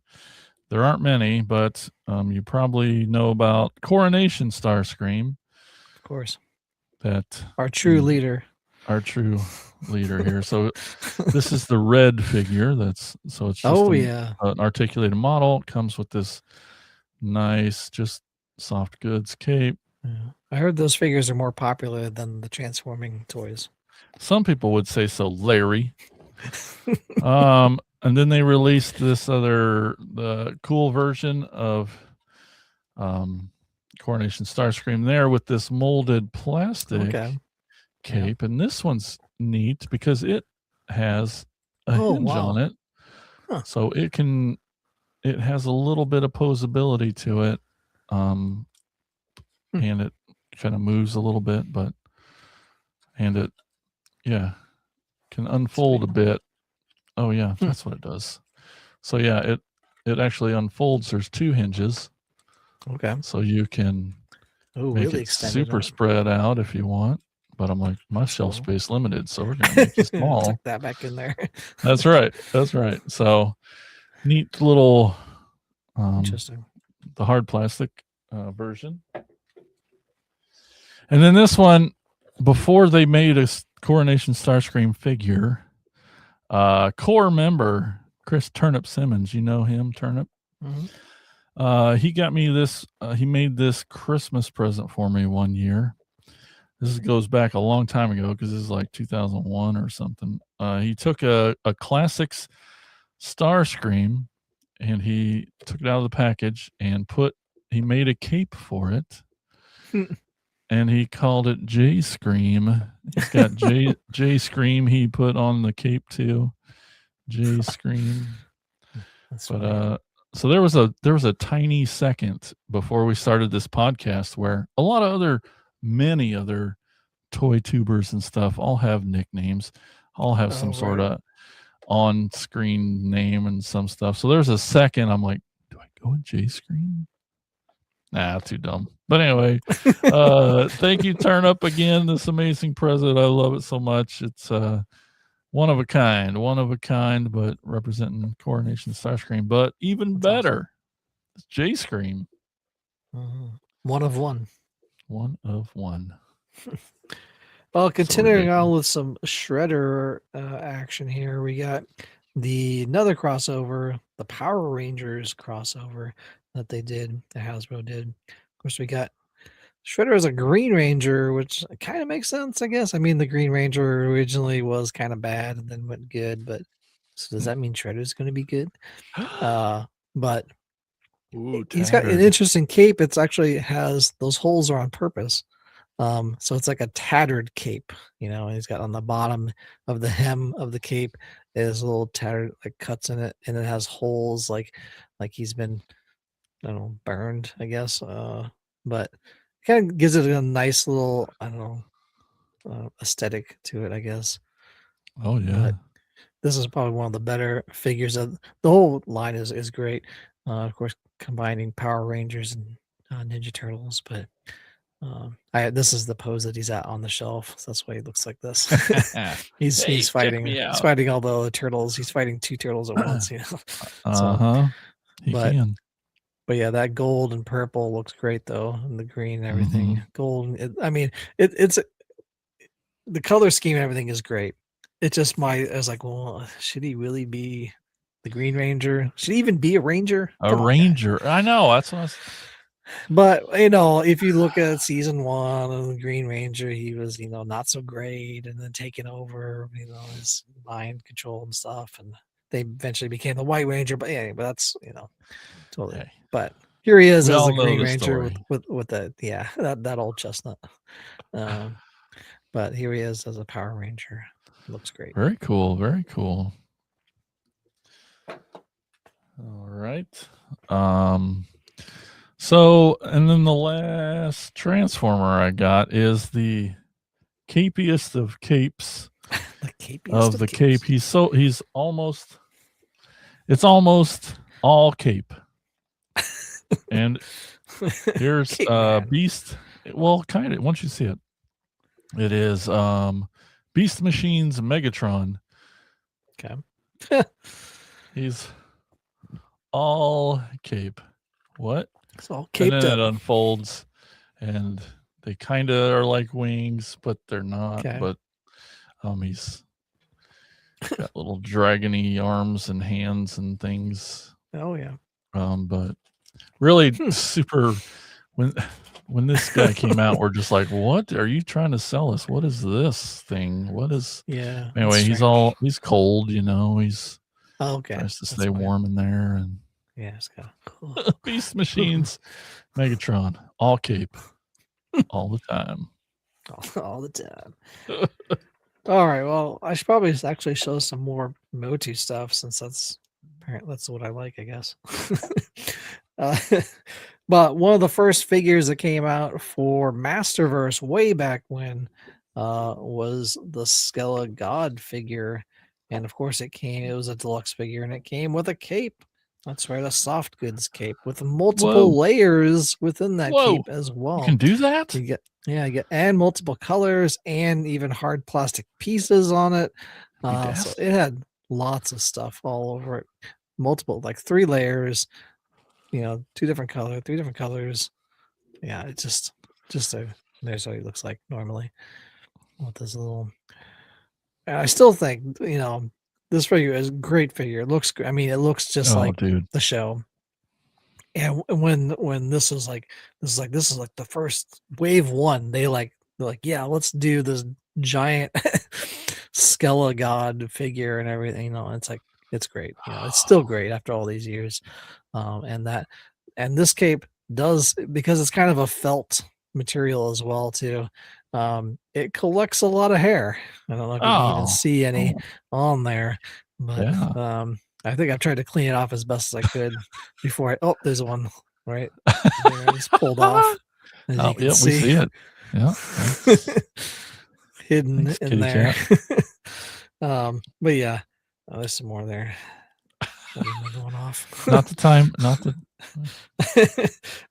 There aren't many, but you probably know about Coronation Starscream. Of course. That our true leader. Our true leader here. So this is the red figure. It's just an articulated model. It comes with this nice, just soft goods cape. Yeah. I heard those figures are more popular than the transforming toys. Some people would say so, Larry. And then they released the cool version of Coronation Starscream there with this molded plastic cape. And this one's neat because it has a hinge on it. Huh. So it has a little bit of posability to it. And it kind of moves a little bit, and it can unfold a bit. Oh yeah, that's what it does. So yeah, it actually unfolds. There's 2 hinges. Okay. So you can make it super spread out if you want, but I'm like, my shelf So- space limited, so we're gonna make it small. Tuck that back in there. That's right. That's right. So neat little Interesting. the hard plastic version. And then this one, before they made a Coronation Starscream figure, core member Chris Turnip Simmons, you know him, Turnip. He got me this. He made this Christmas present for me one year. This goes back a long time ago because this is like 2001 or something. He took a classics Starscream and he took it out of the package and he made a cape for it. And he called it J Scream. He's got J Scream he put on the cape too. J Scream. But so there was a tiny second before we started this podcast where a lot of many other toy tubers and stuff all have nicknames, all have some sort of on-screen name and some stuff. So there's a second I'm like, do I go with J Scream? Nah, too dumb. But anyway, thank you, Turn Up, again. This amazing present. I love it so much. It's one of a kind, but representing Coronation Starscream. But even better, it's J Scream. One of one. One of one. Well, continuing on with some Shredder action here, we got another crossover, the Power Rangers crossover that they did, that Hasbro did. Of course, we got Shredder as a Green Ranger, which kind of makes sense, I guess. I mean, the Green Ranger originally was kind of bad and then went good, but so does that mean Shredder's going to be good? But he's got an interesting cape. It's actually has those holes are on purpose. So it's like a tattered cape, and he's got on the bottom of the hem of the cape is little tattered like cuts in it, and it has holes like he's been, I don't know, burned, I guess. But it kind of gives it a nice little, I don't know, aesthetic to it, I guess. Oh yeah. But this is probably one of the better figures of the whole line is great. Of course, combining Power Rangers and Ninja Turtles, but this is the pose that he's at on the shelf. So that's why he looks like this. He's fighting. He's fighting all the other turtles. He's fighting two turtles at once. But yeah, that gold and purple looks great though, and the green and everything. Gold. It's the color scheme and everything is great. It just I was like, well, should he really be the Green Ranger? Should he even be a Ranger? Ranger. I know. That's what I was. But if you look at season 1 of the Green Ranger, he was not so great, and then taking over his mind control and stuff, and they eventually became the White Ranger. But yeah, but that's totally. Hey, but here he is as a Green Ranger with that old chestnut. But here he is as a Power Ranger. Looks great. Very cool. Very cool. All right. So, and then the last Transformer I got is the capiest of capes of the cape. It's almost all cape. And here's Beast. Well, kind of, once you see it, it is Beast Machine's Megatron. Okay. He's all cape. What? It's all caped and then up. It unfolds, and they kind of are like wings, but they're not. Okay. But he's got little dragony arms and hands and things. Oh yeah. But really super. When this guy came out, we're just like, what are you trying to sell us? What is this thing? What is? Yeah. Anyway, he's cold. He's okay. Tries to stay warm in there and. Yeah, it's kind of cool. Beast Machines, Megatron, all cape, all the time. All the time. All right. Well, I should probably actually show some more Motu stuff since that's what I like, I guess. But one of the first figures that came out for Masterverse way back when was the Skella God figure. And of course, it was a deluxe figure and it came with a cape. That's right, a soft goods cape with multiple Whoa. layers within that Whoa. cape as well. You can do that? You get and multiple colors and even hard plastic pieces on it. So it had lots of stuff all over it. Multiple, like 3 layers, 2 different colors. Yeah, it's just there's what he looks like normally with this little. And I still think, this figure is a great figure. It looks, I mean, it looks just like dude. the show. And when this is like the first wave 1, they're like, yeah, let's do this giant Skella God figure and everything. It's like, it's great. It's still great after all these years. And this cape does, because it's kind of a felt material as well too. It collects a lot of hair. I don't know if you can even see any on there, but I think I've tried to clean it off as best as I could before there's one right there. It's pulled off. As you can see. We see it. Yeah. Hidden Thanks, in there. But yeah, there's some more there. Another one off. Not the time.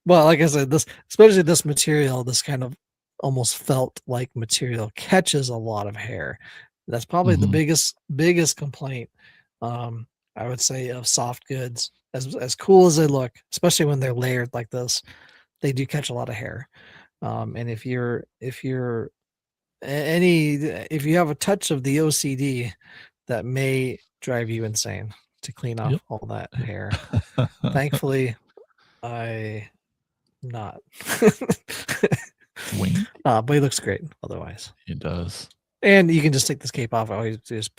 Well, like I said, especially this material, this kind of almost felt like material catches a lot of hair. That's probably the biggest complaint, I would say, of soft goods. As cool as they look, especially when they're layered like this, they do catch a lot of hair. And if you have a touch of the OCD, that may drive you insane to clean off all that hair. Thankfully, I not. But he looks great otherwise. He does. And you can just take this cape off. I always just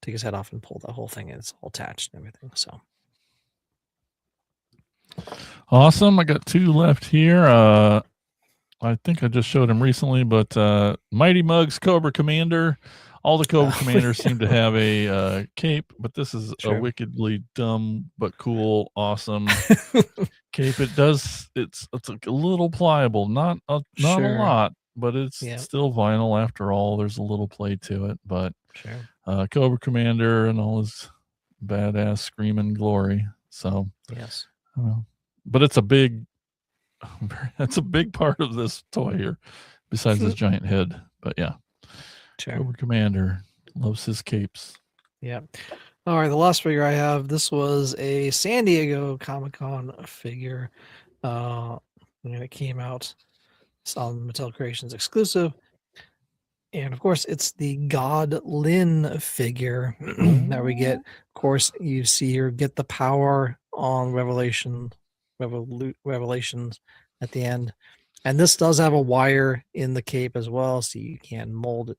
take his head off and pull the whole thing, and it's all attached and everything. So awesome. I got 2 left here. I think I just showed him recently, but Mighty Mug's Cobra Commander. All the Cobra Commanders seem to have a cape, but this is a wickedly dumb but cool, awesome cape. It's a little pliable, not a lot, but it's still vinyl after all. There's a little play to it, but Cobra Commander and all his badass screaming glory. So yes, but it's a big part of this toy here, besides his giant head. But yeah. Cobra Commander loves his capes. Yeah. All right. The last figure I have, this was a San Diego Comic-Con figure. And it came out. It's on Mattel Creations exclusive. And of course, it's the God Lin figure that we get. Of course, you see here, get the power on Revelations at the end. And this does have a wire in the cape as well, so you can mold it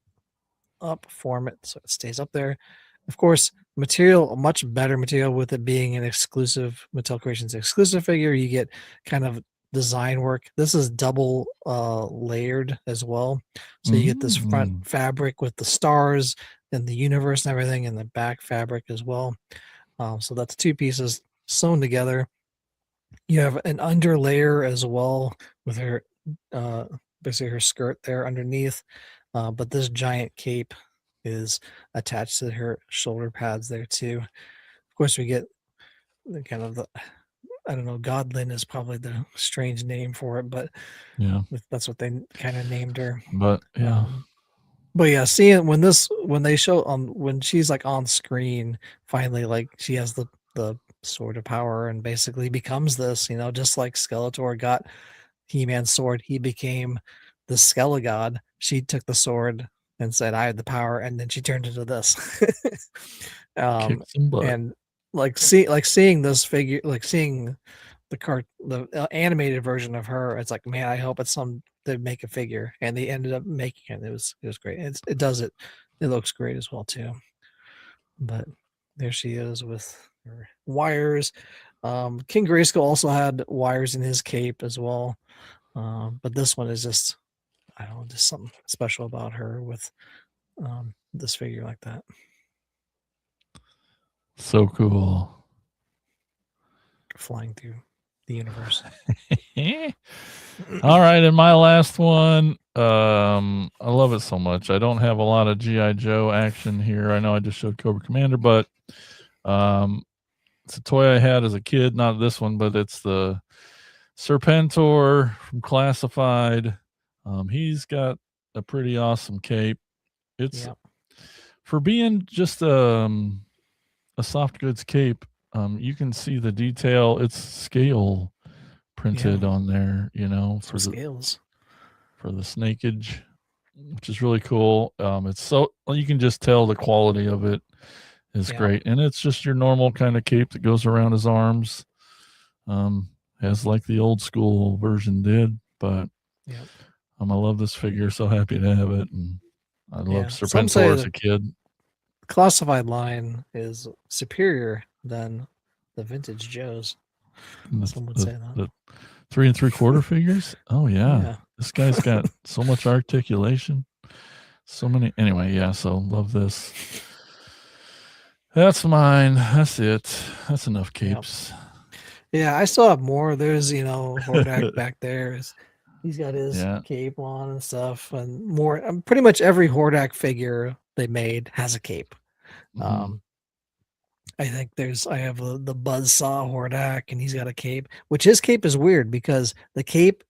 up, form it so it stays up there. Of course, material, much better material, with it being an exclusive Mattel Creations exclusive figure. You get kind of design work. This is double layered as well, so you get this front fabric with the stars and the universe and everything, and the back fabric as well. So that's 2 pieces sewn together. You have an under layer as well with her basically her skirt there underneath. But this giant cape is attached to her shoulder pads there too. Of course, we get the kind of I don't know, Godlin is probably the strange name for it, but that's what they kind of named her. But seeing when they show when she's like on screen, finally, like she has the sword of power and basically becomes this, just like Skeletor got He-Man's sword, he became the Skella God. She took the sword and said, I had the power, and then she turned into this. And seeing this figure, like seeing the animated version of her, it's like, man, I hope they make a figure, and they ended up making it. It was great. It looks great as well too. But there she is with her wires. King Grayskull also had wires in his cape as well. But this one is just, I don't know, just something special about her with this figure like that. So cool. Flying through the universe. All right, and my last one, I love it so much. I don't have a lot of G.I. Joe action here. I know I just showed Cobra Commander, but It's a toy I had as a kid, not this one, but it's the Serpentor from Classified. He's got a pretty awesome cape. It's for being just a soft goods cape. You can see the detail. It's scale printed on there, for the scales, for the snakeage, which is really cool. It's so you can just tell the quality of it is great, and it's just your normal kind of cape that goes around his arms, as like the old school version did. But I love this figure. So happy to have it, and I love Serpentor as a kid. Classified line is superior than the vintage Joes. Some would say that. The 3 3/4 figures. Oh yeah. This guy's got so much articulation. So many. Anyway, so love this. That's mine. That's it. That's enough capes. Yeah, I still have more. There's, Hordak back there. He's got his cape on and stuff, and more. Pretty much every Hordak figure they made has a cape. I think I have the Buzzsaw Hordak, and he's got a cape, which his cape is weird because the cape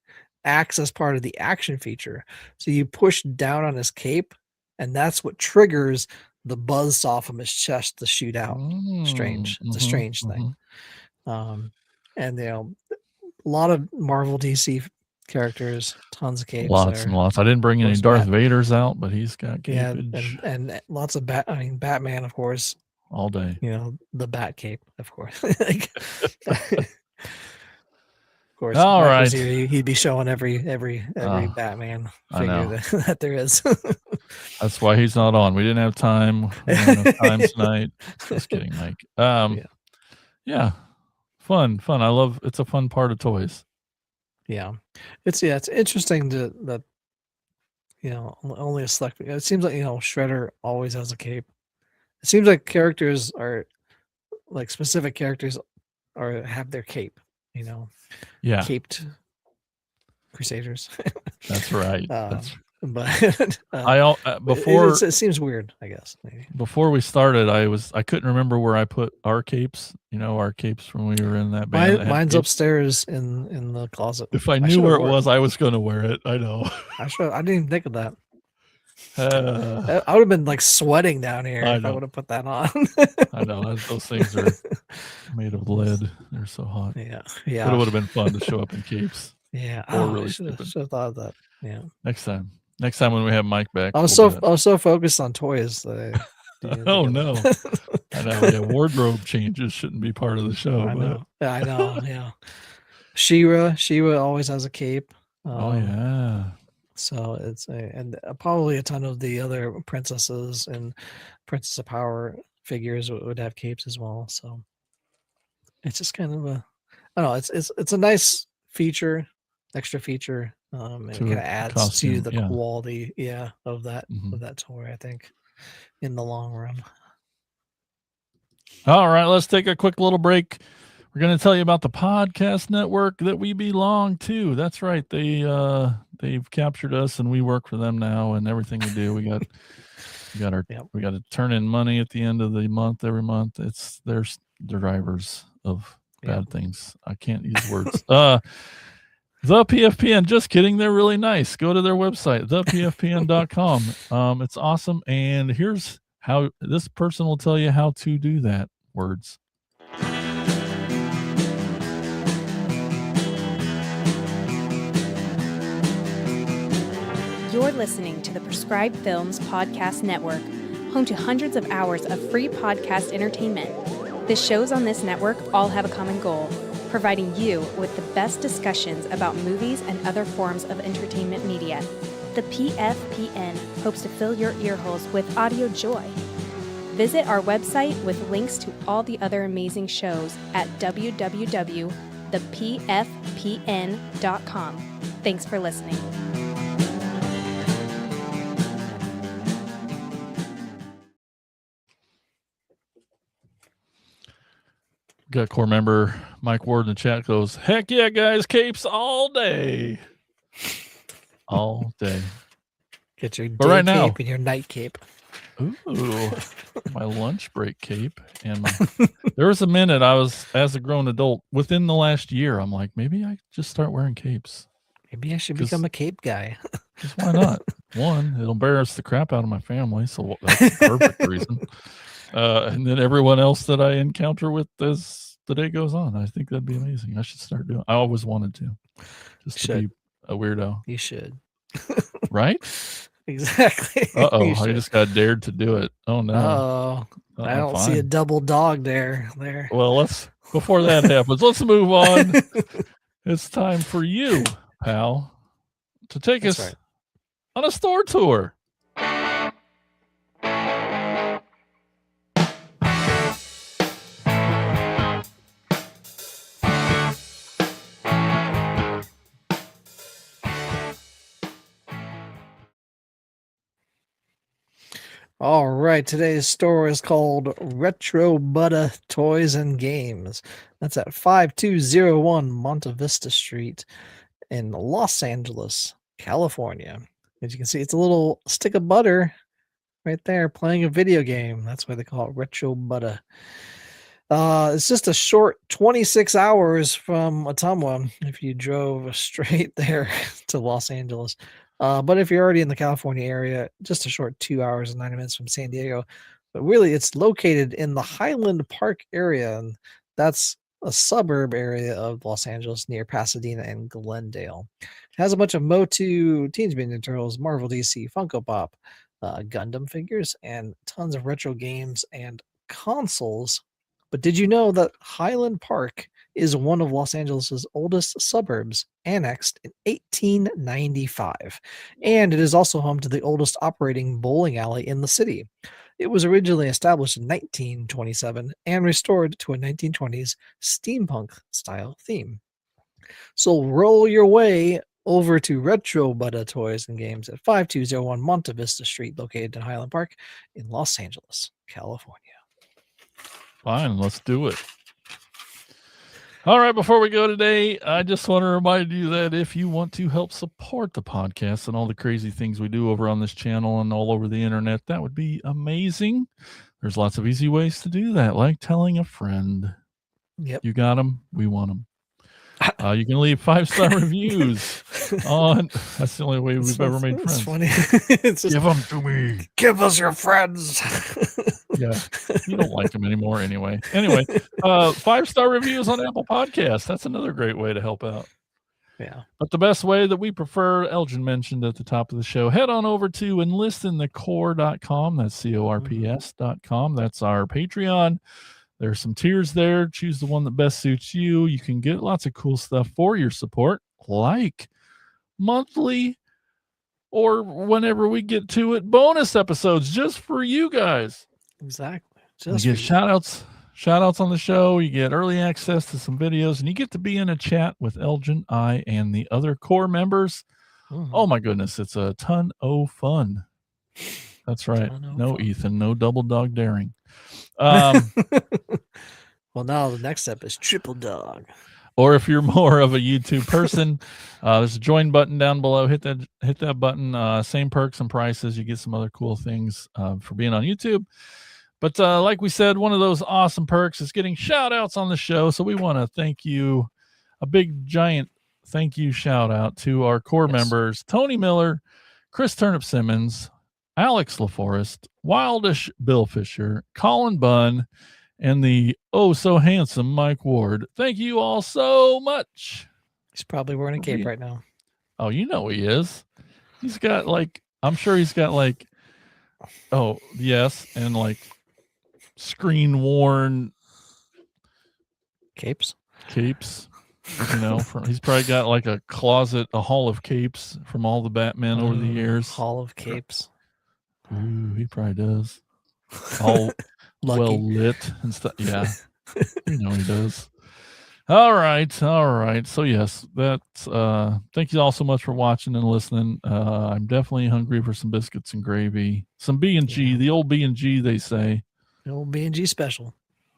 acts as part of the action feature. So you push down on his cape, and that's what triggers the buzzsaw from his chest to shoot out. Strange. It's a strange thing. And a lot of Marvel DC characters, tons of capes. Lots and lots. I didn't bring any Darth Vaders out, but he's got capage. Yeah, and lots of Batman, of course. All day. The Bat cape, of course. Of course. All right. He'd be showing every Batman figure that there is. That's why he's not on. We didn't have time. We didn't have time tonight. Just kidding, Mike. Yeah. Fun. It's a fun part of toys. Yeah. It's interesting that only a select. It seems like Shredder always has a cape. It seems like characters are like specific characters have their cape, caped Crusaders. That's right. But before it seems weird, I guess. Maybe before we started, I couldn't remember where I put our capes. Our capes when we were in that band. Mine's upstairs in the closet. If I knew where it was, I was going to wear it. I know. I didn't even think of that. I would have been like sweating down here if I would have put that on. I know those things are made of lead. They're so hot. Yeah. But it would have been fun to show up in capes. Yeah. Really should have thought of that. Yeah. Next time when we have Mike back. I was so focused on toys that oh no. I know. Yeah, wardrobe changes shouldn't be part of the show. I know. I know. Yeah. She-Ra always has a cape. Oh yeah. So it's and probably a ton of the other princesses and Princess of Power figures would have capes as well. So it's just kind of I don't know. It's a nice feature, extra feature. It kind of adds to the quality, of that toy. I think in the long run. All right, let's take a quick little break. We're going to tell you about the podcast network that we belong to. That's right. They've captured us, and we work for them now. And everything we do, we got we got to turn in money at the end of the month. Every month, they're drivers of bad things. I can't use words. The PFPN. Just kidding. They're really nice. Go to their website, thepfpn.com. It's awesome. And here's how this person will tell you how to do that. Words. You're listening to the Prescribed Films Podcast Network, home to hundreds of hours of free podcast entertainment. The shows on this network all have a common goal, providing you with the best discussions about movies and other forms of entertainment media. The PFPN hopes to fill your earholes with audio joy. Visit our website with links to all the other amazing shows at www.thepfpn.com. Thanks for listening. Got core member Mike Ward in the chat goes, heck yeah, guys, capes all day. All day. Get your But day right now- cape and your night cape. Ooh, my lunch break cape. And there was a minute I was, as a grown adult, within the last year, I'm like, maybe I just start wearing capes. Maybe I should become a cape guy. Just why not? One, it'll embarrass the crap out of my family, so that's the perfect reason. And then everyone else that I encounter with as the day goes on, I think that'd be amazing. I should start doing. I always wanted to, just to be a weirdo. You should. Right? Exactly. I just got dared to do it. Oh no! Oh, I don't see a double dog there. Well, before that happens, let's move on. It's time for you, pal, to take us on a store tour. All right, today's store is called Retrobutta Toys and Games. That's at 5201 Monte Vista Street in Los Angeles, California. As you can see, it's a little stick of butter right there playing a video game. That's why they call it Retrobutta. It's just a short 26 hours from Ottumwa if you drove straight there to Los Angeles. But if you're already in the California area, just a short 2 hours and 90 minutes from San Diego. But really, it's located in the Highland Park area, and that's a suburb area of Los Angeles near Pasadena and Glendale. It has a bunch of Motu, Teenage Mutant Ninja Turtles, Marvel DC, Funko Pop, Gundam figures, and tons of retro games and consoles. But did you know that Highland Park is one of Los Angeles' oldest suburbs, annexed in 1895. And it is also home to the oldest operating bowling alley in the city. It was originally established in 1927 and restored to a 1920s steampunk-style theme. So roll your way over to Retrobutta Toys and Games at 5201 Monte Vista Street, located in Highland Park in Los Angeles, California. Fine, let's do it. All right, before we go today, I just want to remind you that if you want to help support the podcast and all the crazy things we do over on this channel and all over the internet, that would be amazing. There's lots of easy ways to do that, like telling a friend. Yep. You got them, we want them. You can leave 5-star reviews on. That's the only way we've ever made friends. It's funny. It's just, give them to me. Give us your friends. Yeah, you don't like them anymore anyway. Anyway, 5-star reviews on Apple Podcasts. That's another great way to help out. Yeah. But the best way that we prefer, Elgin mentioned at the top of the show, head on over to enlistinthecore.com. That's corps.com. That's our Patreon. There's some tiers there. Choose the one that best suits you. You can get lots of cool stuff for your support, like monthly or whenever we get to it, bonus episodes just for you guys. Exactly. You get shout outs on the show. You get early access to some videos, and you get to be in a chat with Elgn, I, and the other core members. Mm-hmm. Oh my goodness, it's a ton of fun. That's right. No fun. Ethan, no double dog daring. Well, now the next step is triple dog. Or if you're more of a YouTube person, there's a join button down below. Hit that button. Same perks and prices. You get some other cool things for being on YouTube. But like we said, one of those awesome perks is getting shout outs on the show. So we want to thank you, a big giant thank you shout out to our core members, Tony Miller, Chris Turnip Simmons, Alex LaForest, Wildish Bill Fisher, Colin Bunn, and the so handsome Mike Ward. Thank you all so much. He's probably wearing a cape right now. Oh, you know he is. He's got I'm sure he's got and screen worn capes. He's probably got a closet, a hall of capes from all the Batman over the years. Hall of capes. Ooh, he probably does. All well lit and stuff. Yeah, he does. All right. So yes, that's. Thank you all so much for watching and listening. I'm definitely hungry for some biscuits and gravy, some B&G, the old B&G, they say. The old B&G special.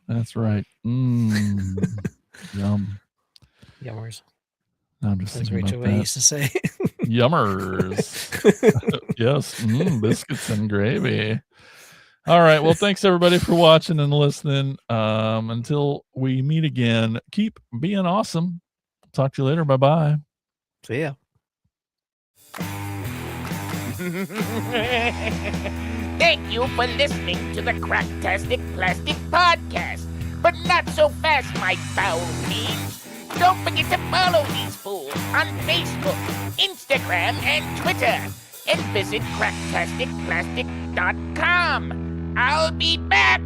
That's right. Yum. Yummers. I'm just thinking Rachel about that. used to say. Yummers. Yes, biscuits and gravy. All right. Well, thanks everybody for watching and listening. Until we meet again, keep being awesome. Talk to you later. Bye-bye. See ya. Thank you for listening to the Cracktastic Plastic Podcast. But not so fast, my foul fiends. Don't forget to follow these fools on Facebook, Instagram, and Twitter. And visit cracktasticplastic.com. I'll be back.